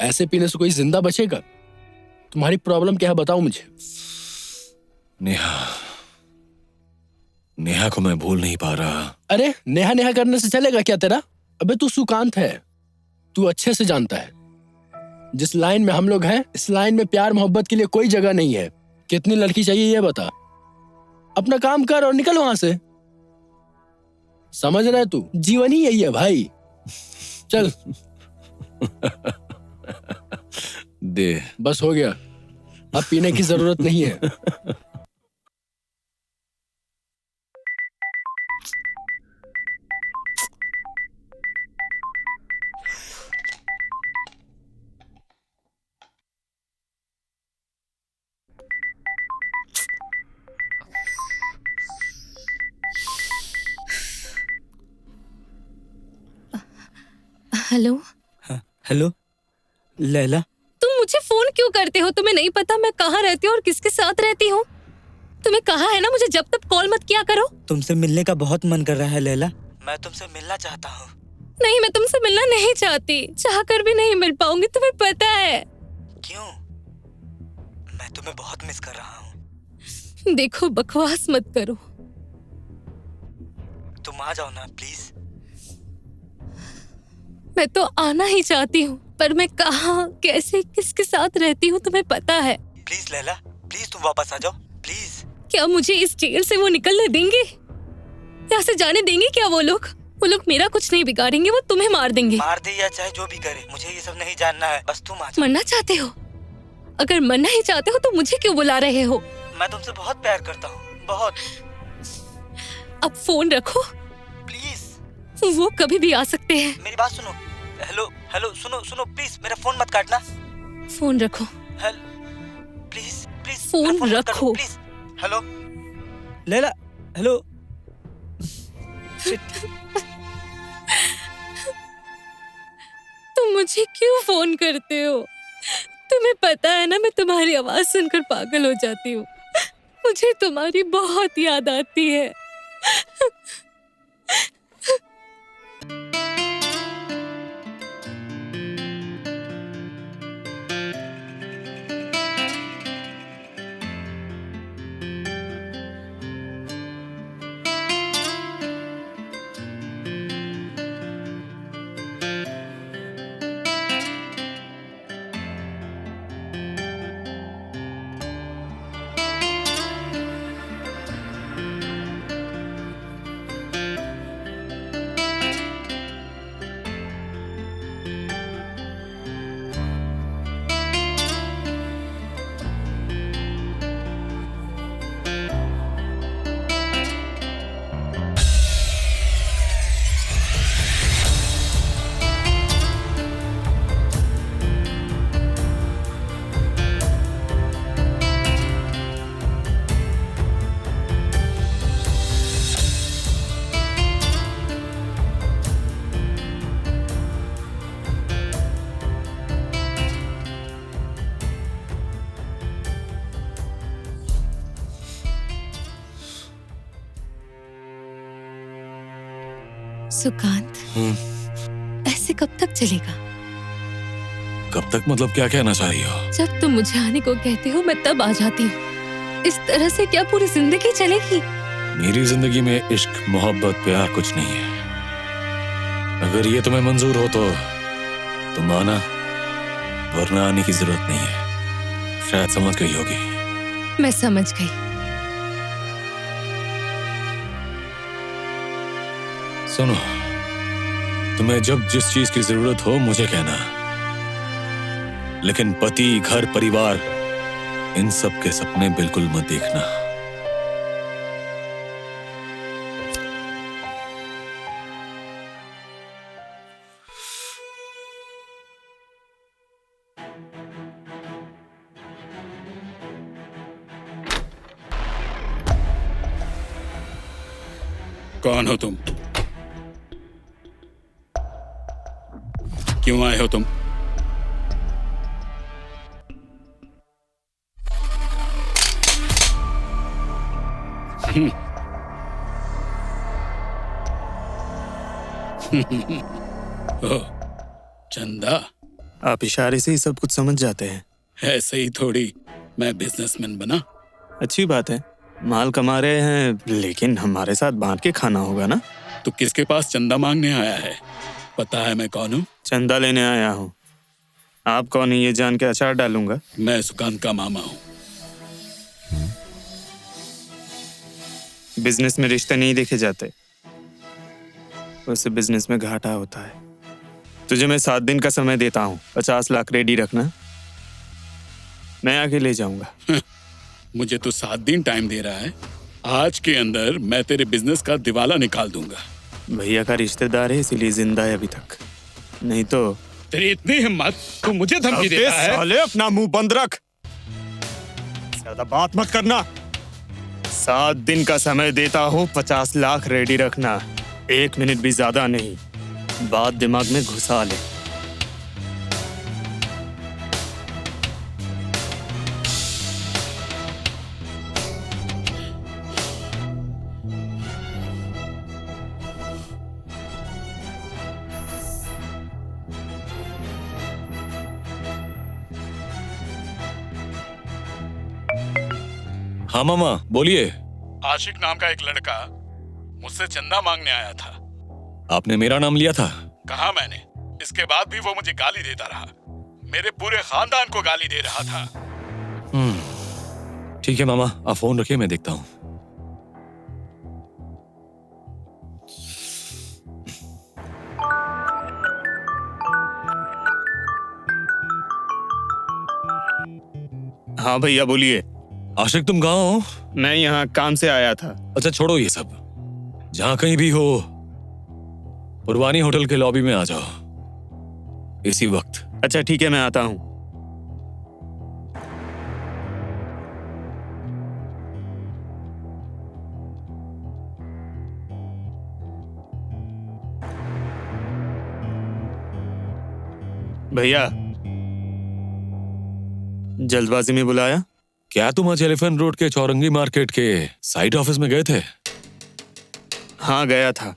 ऐसे पीने से कोई जिंदा बचेगा? तुम्हारी प्रॉब्लम क्या है बताओ मुझे। नेहा, नेहा को मैं भूल नहीं पा रहा। अरे नेहा नेहा करने से चलेगा क्या तेरा? अबे तू सुकांत है, तू अच्छे से जानता है जिस लाइन में हम लोग हैं, इस लाइन में प्यार मोहब्बत के लिए कोई जगह नहीं है। कितनी लड़की चाहिए ये बता, अपना काम कर और निकल वहां से। समझ रहा है तू? जीवन ही यही है भाई। चल दे। बस हो गया, अब पीने की जरूरत नहीं है। हेलो। हेलो लैला, तुम मुझे फोन क्यों करते हो? तुम्हें नहीं पता मैं कहाँ रहती हूँ और किसके साथ रहती हूँ? तुम्हें कहा है ना मुझे जब तक कॉल मत किया करो। तुमसे मिलने का बहुत मन कर रहा है लैला, मैं तुमसे मिलना चाहता हूँ। नहीं, मैं तुमसे मिलना नहीं चाहती, चाहकर भी नहीं मिल पाऊंगी, तुम्हें पता है। क्यों? मैं तुम्हें बहुत मिस कर रहा हूँ। देखो बकवास मत करो। तुम आ जाओ ना प्लीज। मैं तो आना ही चाहती हूँ, पर मैं कहाँ, कैसे, किसके साथ रहती हूँ तुम्हें पता है। प्लीज लैला, प्लीज तुम वापस आ जाओ प्लीज। क्या मुझे इस जेल से वो निकलने देंगे? यहाँ से जाने देंगे क्या वो लोग? वो लोग मेरा कुछ नहीं बिगाड़ेंगे, वो तुम्हें मार देंगे। मार दे या चाहे जो भी करे, मुझे ये सब नहीं जानना है, बस तुम आ जाओ। मरना चाहते हो? अगर मरना ही चाहते हो तो मुझे क्यों बुला रहे हो? मैं तुमसे बहुत प्यार करता हूँ, बहुत। अब फोन रखो प्लीज। वो कभी भी आ सकते हैं। मेरी बात सुनो। हेलो हेलो, सुनो सुनो प्लीज, मेरा फोन मत काटना। फोन रखो। हेलो प्लीज प्लीज, फोन रखो प्लीज। Hello Laila, hello. तुम मुझे क्यों फोन करते हो? तुम्हें पता है ना मैं तुम्हारी आवाज सुनकर पागल हो जाती हूँ। मुझे तुम्हारी बहुत याद आती है। सुकांत, ऐसे कब तक चलेगा? कब तक मतलब क्या कहना चाह रही हो? जब तुम मुझे आने को कहते हो मैं तब आ जाती हूँ। इस तरह से क्या पूरी जिंदगी चलेगी? मेरी जिंदगी में इश्क, मोहब्बत, प्यार कुछ नहीं है। अगर ये तुम्हें मंजूर हो तो तुम आना, वरना आने की जरूरत नहीं है। शायद समझ गई होगी। मैं समझ गई। सुनो, तुम्हें जब जिस चीज की जरूरत हो मुझे कहना, लेकिन पति, घर, परिवार, इन सब के सपने बिल्कुल मत देखना। कौन हो तुम? क्यों आए हो तुम? ओह, चंदा। आप इशारे से ही सब कुछ समझ जाते हैं। ऐसे ही थोड़ी मैं बिजनेसमैन बना। अच्छी बात है, माल कमा रहे हैं, लेकिन हमारे साथ बांट के खाना होगा ना। तो किसके पास चंदा मांगने आया है? पता है मैं कौन हूँ? चंदा लेने आया हूँ। आप कौन है ये जान के अचार डालूंगा। मैं सुकांत का मामा हूँ। बिजनेस में रिश्ते नहीं देखे जाते, उससे बिजनेस में घाटा होता है। तुझे मैं 7 दिन का समय देता हूँ, 50 लाख रेडी रखना, मैं आके ले जाऊंगा। मुझे तो 7 दिन टाइम दे रहा है। आज के अंदर मैं तेरे बिजनेस का दिवाला निकाल दूंगा। भैया का रिश्तेदार है इसीलिए जिंदा है अभी तक, नहीं तो। तेरी इतनी हिम्मत, तू मुझे धमकी देता है? साले अपना मुंह बंद रख, ज्यादा बात मत करना। 7 दिन का समय देता हूँ, 50 लाख रेडी रखना, 1 मिनट भी ज्यादा नहीं। बात दिमाग में घुसा ले। हाँ मामा, बोलिए। आशिक नाम का एक लड़का मुझसे चंदा मांगने आया था। आपने मेरा नाम लिया था? कहा मैंने। इसके बाद भी वो मुझे गाली देता रहा, मेरे पूरे खानदान को गाली दे रहा था। ठीक है मामा, आप फोन रखिए, मैं देखता हूँ। हाँ भैया बोलिए। आशिक तुम कहाँ हो? मैं यहाँ काम से आया था। अच्छा छोड़ो ये सब, जहां कहीं भी हो पुरवानी होटल के लॉबी में आ जाओ इसी वक्त। अच्छा ठीक है, मैं आता हूँ। भैया जल्दबाजी में बुलाया? क्या तुम आज एलिफेंट रोड के चौरंगी मार्केट के साइड ऑफिस में गए थे? हाँ गया था।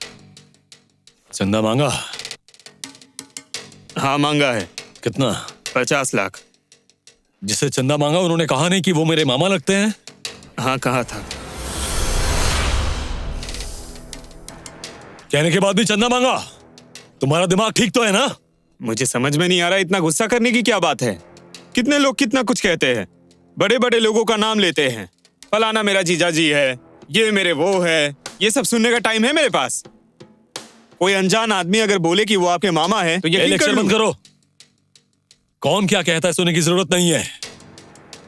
चंदा मांगा? हाँ मांगा है। कितना? 50 लाख। जिससे चंदा मांगा उन्होंने कहा नहीं कि वो मेरे मामा लगते हैं? हाँ कहा था। कहने के बाद भी चंदा मांगा? तुम्हारा दिमाग ठीक तो है ना? मुझे समझ में नहीं आ रहा इतना गुस्सा करने की क्या बात है। कितने लोग कितना कुछ कहते हैं, बड़े बड़े लोगों का नाम लेते हैं, फलाना मेरा जीजा जी है, ये मेरे वो है। ये सब सुनने का टाइम है मेरे पास? कोई अनजान आदमी अगर बोले कि वो आपके मामा है तो यकीन लेक्चर बंद करो। कौन क्या कहता है सुनने की जरूरत नहीं है,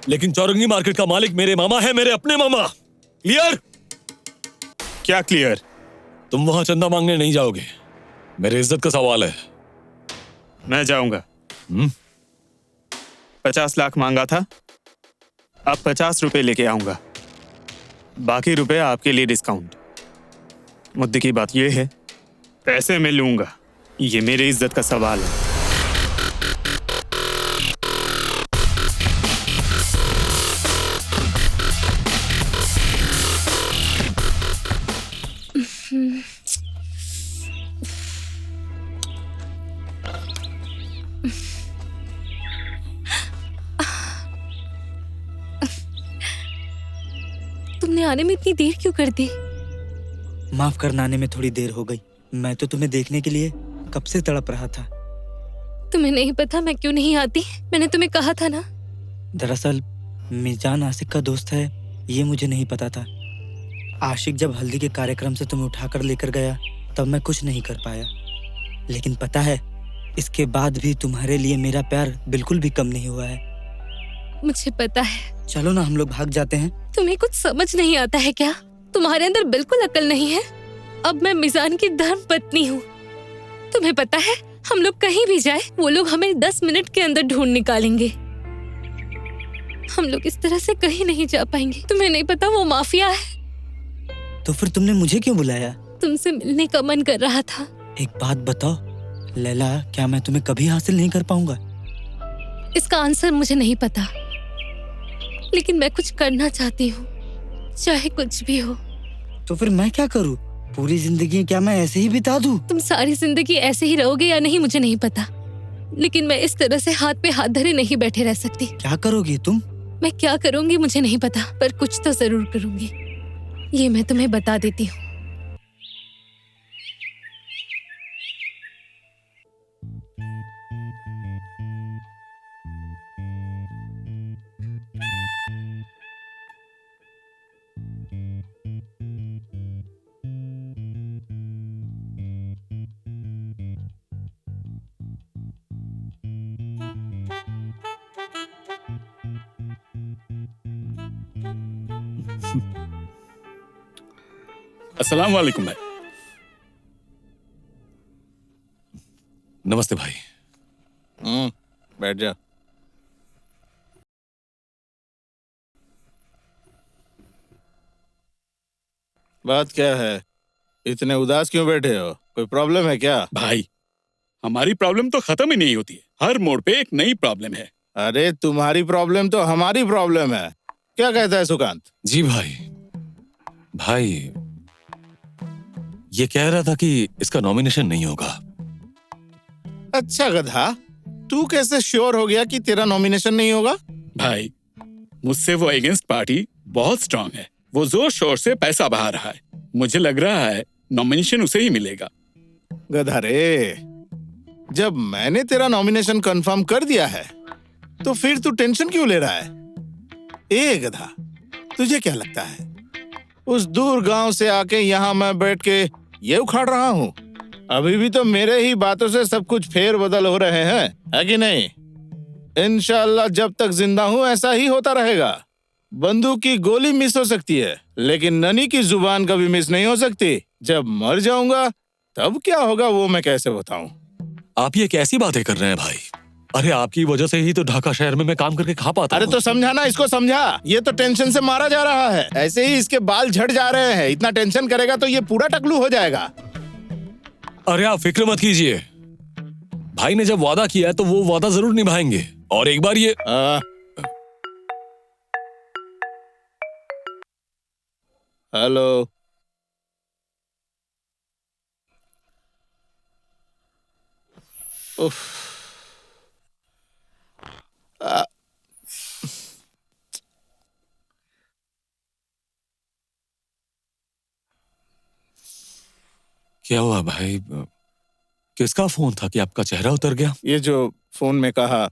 लेकिन चौरंगी मार्केट का मालिक मेरे मामा है, मेरे अपने मामा। क्लियर? क्या क्लियर? तुम वहां चंदा मांगने नहीं जाओगे, मेरे इज्जत का सवाल है। मैं जाऊंगा। 50 लाख मांगा था, अब 50 रुपए लेके आऊंगा, बाकी रुपए आपके लिए डिस्काउंट। मुद्दे की बात यह है, पैसे मैं लूंगा, ये मेरी इज्जत का सवाल है। तुमने आने में इतनी देर क्यों कर दी? माफ करना, आने में थोड़ी देर हो गई। मैं तो तुम्हें देखने के लिए कब से तड़प रहा था। तुम्हें नहीं पता मैं क्यों नहीं आती? मैंने तुम्हें कहा था ना। दरअसल मिर्जान आशिक का दोस्त है, ये मुझे नहीं पता था। आशिक जब हल्दी के कार्यक्रम से तुम्हें उठाकर लेकर गया तब मैं कुछ नहीं कर पाया। लेकिन पता है, इसके बाद भी तुम्हारे लिए मेरा प्यार बिल्कुल भी कम नहीं हुआ है। मुझे पता है। चलो ना, हम लोग भाग जाते हैं। तुम्हें कुछ समझ नहीं आता है क्या? तुम्हारे अंदर बिल्कुल अकल नहीं है। अब मैं मिजान की धर्म पत्नी हूँ। तुम्हें पता है, हम लोग कहीं भी जाए वो लोग हमें 10 मिनट के अंदर ढूंढ निकालेंगे। हम लोग इस तरह से कहीं नहीं जा पाएंगे। तुम्हें नहीं पता वो माफिया है। तो फिर तुमने मुझे क्यों बुलाया? तुमसे मिलने का मन कर रहा था। एक बात बताओ लैला, क्या मैं तुम्हें कभी हासिल नहीं कर पाऊंगा? इसका आंसर मुझे नहीं पता, लेकिन मैं कुछ करना चाहती हूँ, चाहे कुछ भी हो। तो फिर मैं क्या करूँ? पूरी जिंदगी क्या मैं ऐसे ही बिता दूँ? तुम सारी जिंदगी ऐसे ही रहोगे या नहीं मुझे नहीं पता, लेकिन मैं इस तरह से हाथ पे हाथ धरे नहीं बैठे रह सकती। क्या करोगी तुम? मैं क्या करूँगी मुझे नहीं पता, पर कुछ तो जरूर करूँगी, ये मैं तुम्हें बता देती हूँ। अस्सलाम वालेकुम भाई। नमस्ते भाई। बैठ जा। बात क्या है? इतने उदास क्यों बैठे हो? कोई प्रॉब्लम है क्या? भाई, हमारी प्रॉब्लम तो खत्म ही नहीं होती है। हर मोड़ पे एक नई प्रॉब्लम है। अरे तुम्हारी प्रॉब्लम तो हमारी प्रॉब्लम है। क्या कहता है सुकांत? जी भाई। भाई, ये कह रहा था कि इसका नॉमिनेशन नहीं होगा। अच्छा गधा, तू कैसे श्योर हो गया कि तेरा नॉमिनेशन नहीं होगा? भाई, मुझसे वो अगेंस्ट पार्टी बहुत स्ट्रांग है। वो जोर शोर से पैसा बहा रहा है। मुझे लग रहा है नॉमिनेशन उसे ही मिलेगा। गधा रे, जब मैंने तेरा नॉमिनेशन कंफर्म कर दिया है तो फिर तू टेंशन क्यों ले रहा है? ए गधा, तुझे क्या लगता है उस दूर गांव से आके यहाँ मैं बैठ के ये उखाड़ रहा हूँ? अभी भी तो मेरे ही बातों से सब कुछ फेर बदल हो रहे हैं, है कि नहीं? इंशाअल्लाह जब तक जिंदा हूँ ऐसा ही होता रहेगा। बंदूक की गोली मिस हो सकती है, लेकिन ननी की जुबान कभी मिस नहीं हो सकती। जब मर जाऊंगा तब क्या होगा वो मैं कैसे बताऊं? आप ये कैसी बातें कर रहे हैं भाई? अरे आपकी वजह से ही तो ढाका शहर में मैं काम करके खा पाता अरे हूं। तो समझाना, इसको समझा। ये तो टेंशन से मारा जा रहा है। ऐसे ही इसके बाल झड़ जा रहे हैं। इतना टेंशन करेगा तो ये पूरा टकलू हो जाएगा। अरे आप फिक्र मत कीजिए। भाई ने जब वादा किया है तो वो वादा जरूर निभाएंगे। और एक बार ये हेलो, उफ, क्या हुआ भाई? किसका फोन था कि आपका चेहरा उतर गया? ये जो फोन में कहा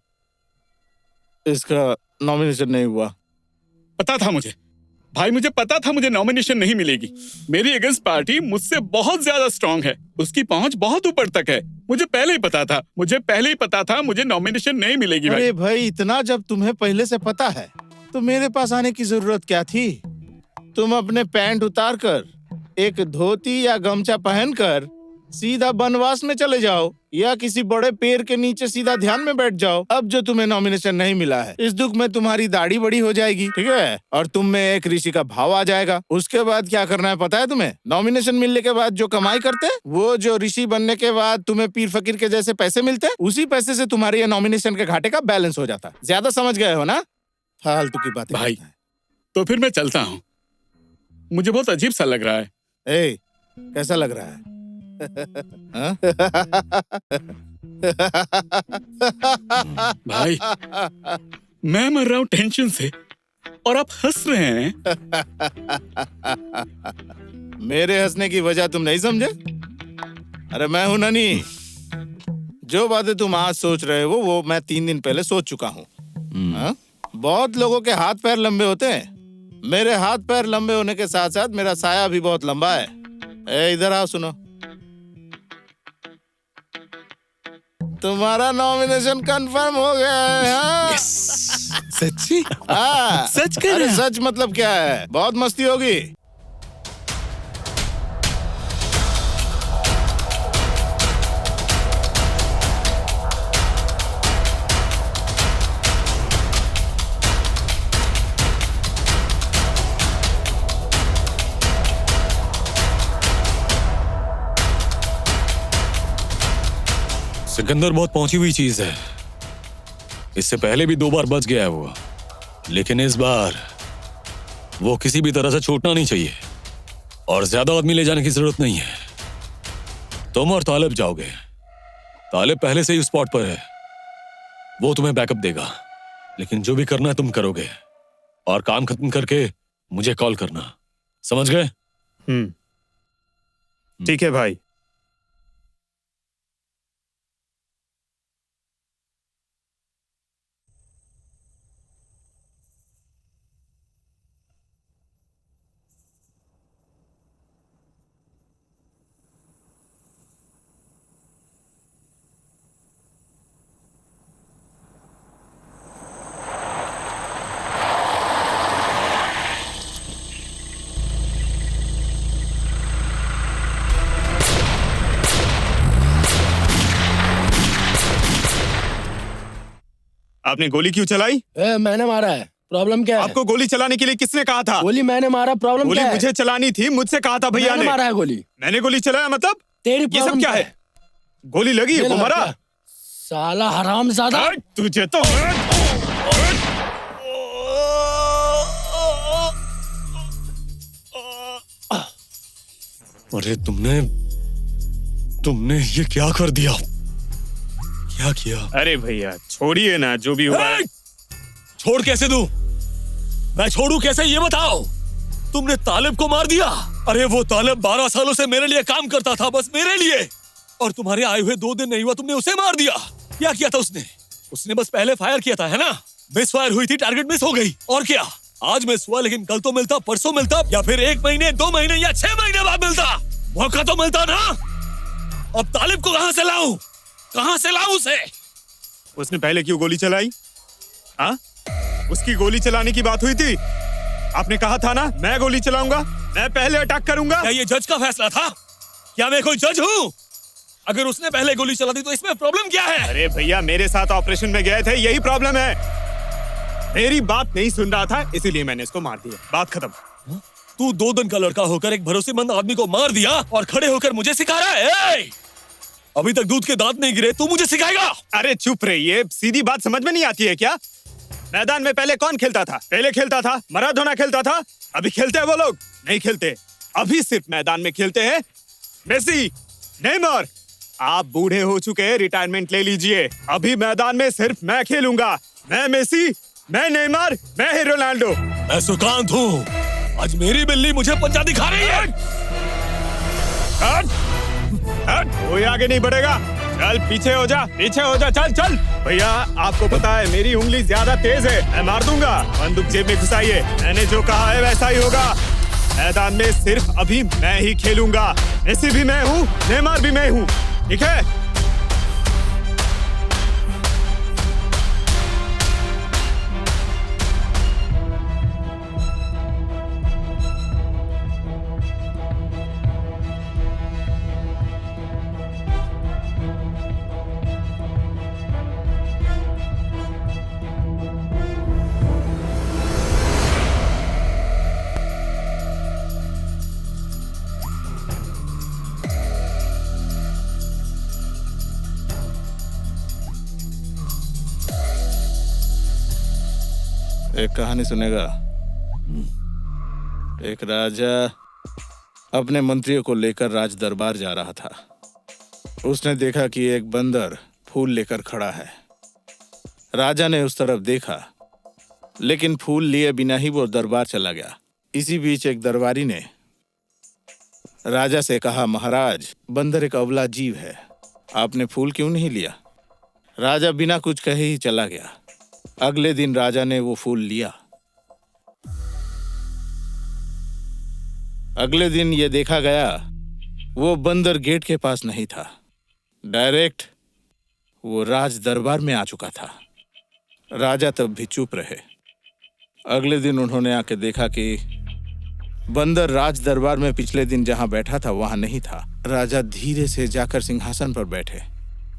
इसका नॉमिनेशन नहीं हुआ। पता था मुझे भाई, मुझे पता था मुझे नॉमिनेशन नहीं मिलेगी। मेरी अगेंस्ट पार्टी मुझसे बहुत ज्यादा स्ट्रांग है। उसकी पहुंच बहुत ऊपर तक है। मुझे पहले ही पता था मुझे नॉमिनेशन नहीं मिलेगी। अरे भाई, इतना जब तुम्हें पहले से पता है तो मेरे पास आने की जरूरत क्या थी? तुम अपने पैंट उतार कर एक धोती या गमछा पहनकर सीधा बनवास में चले जाओ, या किसी बड़े पेड़ के नीचे सीधा ध्यान में बैठ जाओ। अब जो तुम्हें नॉमिनेशन नहीं मिला है, इस दुख में तुम्हारी दाढ़ी बड़ी हो जाएगी, ठीक है? और तुम में एक ऋषि का भाव आ जाएगा। उसके बाद क्या करना है पता है तुम्हें? नॉमिनेशन मिलने के बाद जो कमाई करते हैं, वो जो ऋषि बनने के बाद तुम्हें पीर फकीर के जैसे पैसे मिलते हैं, उसी पैसे से तुम्हारे ये नॉमिनेशन के घाटे का बैलेंस हो जाता है। ज्यादा समझ गए हो ना? फालतू की बातें भाई, तो फिर मैं चलता हूँ। मुझे बहुत अजीब सा लग रहा है। ए, कैसा लग रहा है? भाई, मैं मर रहा हूँ टेंशन से। और आप हंस रहे हैं। मेरे हंसने की वजह तुम नहीं समझे? अरे मैं हूं ननी। जो बातें तुम आज सोच रहे हो वो मैं 3 दिन पहले सोच चुका हूँ। हाँ? बहुत लोगों के हाथ पैर लंबे होते हैं। मेरे हाथ पैर लंबे होने के साथ साथ मेरा साया भी बहुत लंबा है। इधर आओ, सुनो। तुम्हारा नॉमिनेशन कंफर्म हो गया है। हाँ? सच्ची? हाँ। सच कह रहे अरे हैं? सच मतलब क्या है, बहुत मस्ती होगी। सिकंदर बहुत पहुंची हुई चीज है। इससे पहले भी 2 बार बच गया है वो, लेकिन इस बार वो किसी भी तरह से छूटना नहीं चाहिए और ज्यादा आदमी ले जाने की जरूरत नहीं है। तुम और तालिब जाओगे। तालिब पहले से ही स्पॉट पर है, वो तुम्हें बैकअप देगा। लेकिन जो भी करना है तुम करोगे और काम खत्म करके मुझे कॉल करना, समझ गए? ठीक है भाई। आपने गोली क्यों चलाई? मैंने मारा है। प्रॉब्लम क्या है? आपको गोली चलाने के लिए किसने कहा था? गोली मैंने मारा। प्रॉब्लम गोली क्या है? मुझे चलानी थी, मुझसे कहा था भैया ने। मारा है गोली। मैंने गोली चलाया मतलब? तेरी ये सब प्रॉब्लम क्या है? गोली लगी है, वो मरा? साला हरामजादा। तुझे तो अरे तुमने ये क्या कर दिया? क्या किया? अरे भैया छोड़िए ना, जो भी हुआ। छोड़ कैसे दूं? मैं छोड़ू कैसे ये बताओ? तुमने तालिब को मार दिया। अरे वो तालिब 12 सालों से मेरे लिए काम करता था, बस मेरे लिए। और तुम्हारे आए हुए 2 दिन नहीं हुआ, तुमने उसे मार दिया। क्या किया था उसने? उसने बस पहले फायर किया था, है ना? मिस फायर हुई थी, टारगेट मिस हो गई। और क्या? आज मिस हुआ, लेकिन कल तो मिलता, परसों मिलता, या फिर 1 महीने, 2 महीने या 6 महीने बाद मिलता। मौका तो मिलता ना। अब तालिब को कहां से लाऊं? कहां से लाऊं उसे? उसने पहले क्यों गोली चलाई? हाँ? उसकी गोली चलाने की बात हुई थी। आपने कहा था ना, मैं गोली चलाऊंगा, मैं पहले अटैक करूंगा। क्या ये जज का फैसला था? क्या मैं कोई जज हूँ? अगर उसने पहले गोली चला दी तो इसमें प्रॉब्लम क्या है? अरे भैया मेरे साथ ऑपरेशन में गए थे, यही प्रॉब्लम है। मेरी बात नहीं सुन रहा था, इसीलिए मैंने इसको मार दिया। बात खत्म। तू 2 दिन का लड़का होकर एक भरोसेमंद आदमी को मार दिया और खड़े होकर मुझे सिखा रहा है। अभी तक दूध के दांत नहीं गिरे, तू मुझे सिखाएगा? अरे चुप रहिए, सीधी बात समझ में नहीं आती है क्या? मैदान में पहले कौन खेलता था? पहले खेलता था मैराडोना, खेलता था। अभी खेलते हैं वो लोग? नहीं खेलते। अभी सिर्फ मैदान में खेलते हैं मेसी, नेमार। आप बूढ़े हो चुके हैं, रिटायरमेंट ले लीजिए। अभी मैदान में सिर्फ मैं खेलूंगा। मैं मेसी, मैं नेमार, मैं ही रोनाल्डो। मैं सुकांत हूँ। आज मेरी बिल्ली मुझे पंजा दिखा रही है। कोई आगे नहीं बढ़ेगा। चल पीछे हो जा, पीछे हो जा, चल चल। भैया आपको पता है मेरी उंगली ज्यादा तेज है, मैं मार दूंगा। बंदूक जेब में घुसाइए, मैंने जो कहा है वैसा ही होगा। मैदान में सिर्फ अभी मैं ही खेलूंगा। मेसी भी मैं हूँ, नेमार भी मैं हूँ, ठीक है? एक कहानी सुनेगा। एक राजा अपने मंत्रियों को लेकर राज दरबार जा रहा था। उसने देखा कि एक बंदर फूल लेकर खड़ा है। राजा ने उस तरफ देखा लेकिन फूल लिए बिना ही वो दरबार चला गया। इसी बीच एक दरबारी ने राजा से कहा, महाराज, बंदर एक अबला जीव है, आपने फूल क्यों नहीं लिया? राजा बिना कुछ कहे ही चला गया। अगले दिन राजा ने वो फूल लिया। अगले दिन ये देखा गया वो बंदर गेट के पास नहीं था, डायरेक्ट वो राज दरबार में आ चुका था। राजा तब भी चुप रहे। अगले दिन उन्होंने आके देखा कि बंदर राज दरबार में पिछले दिन जहां बैठा था वहां नहीं था। राजा धीरे से जाकर सिंहासन पर बैठे।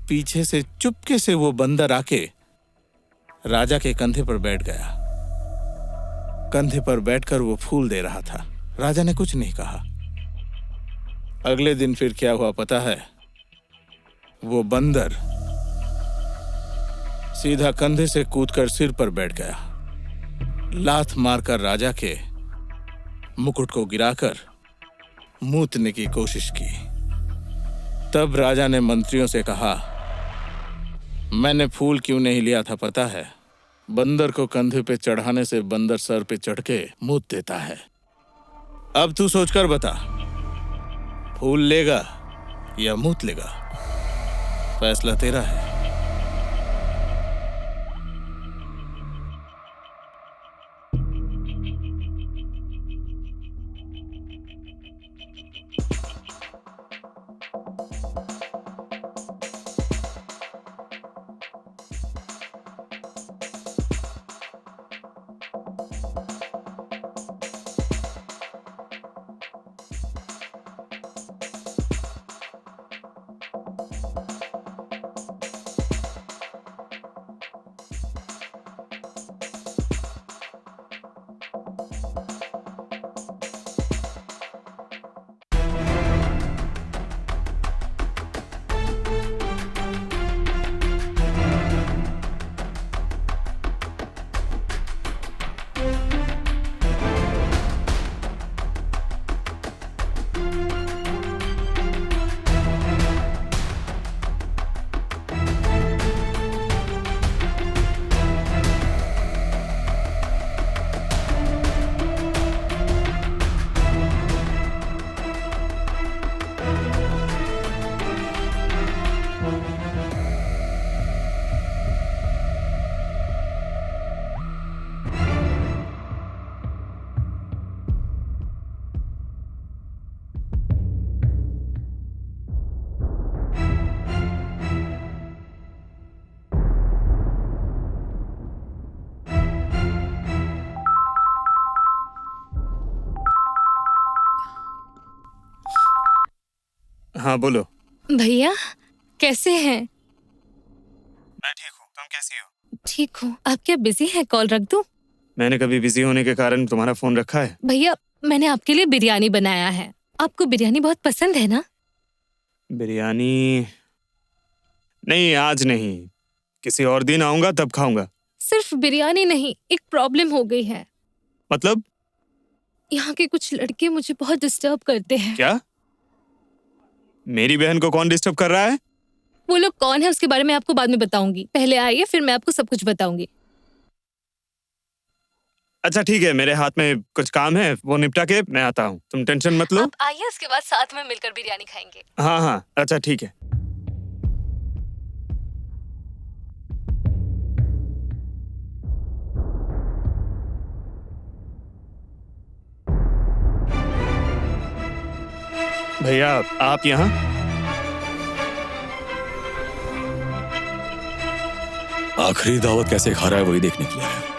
पीछे से चुपके से वो बंदर आके राजा के कंधे पर बैठ गया। कंधे पर बैठकर वो फूल दे रहा था। राजा ने कुछ नहीं कहा। अगले दिन फिर क्या हुआ पता है? वो बंदर सीधा कंधे से कूदकर सिर पर बैठ गया। लात मारकर राजा के मुकुट को गिराकर मूतने की कोशिश की। तब राजा ने मंत्रियों से कहा, मैंने फूल क्यों नहीं लिया था पता है? बंदर को कंधे पे चढ़ाने से बंदर सर पे चढ़ के मूत देता है। अब तू सोचकर बता, फूल लेगा या मूत लेगा? फैसला तेरा है। हाँ बोलो। भैया कैसे हैं? मैं ठीक हूँ, तुम कैसी हो? ठीक हूँ। आप क्या बिजी हैं? कॉल रख दूं? मैंने कभी बिजी होने के कारण तुम्हारा फोन रखा है? भैया मैंने आपके लिए बिरयानी बनाया है। आपको बिरयानी बहुत पसंद है ना? बिरयानी नहीं, आज नहीं, किसी और दिन आऊंगा तब खाऊंगा। सिर्फ बिरयानी नहीं, एक प्रॉब्लम हो गई है। मतलब? यहाँ के कुछ लड़के मुझे बहुत डिस्टर्ब करते हैं। क्या? मेरी बहन को कौन डिस्टर्ब कर रहा है? वो लोग कौन है उसके बारे में आपको बाद में बताऊंगी। पहले आइए, फिर मैं आपको सब कुछ बताऊंगी। अच्छा ठीक है, मेरे हाथ में कुछ काम है, वो निपटा के मैं आता हूँ, तुम टेंशन मत लो। आप आइए, उसके बाद साथ में मिलकर बिरयानी खाएंगे। हाँ हाँ, अच्छा ठीक है। भैया आप यहाँ? आखिरी दावत कैसे खा रहा है वही देखने के लिए आया।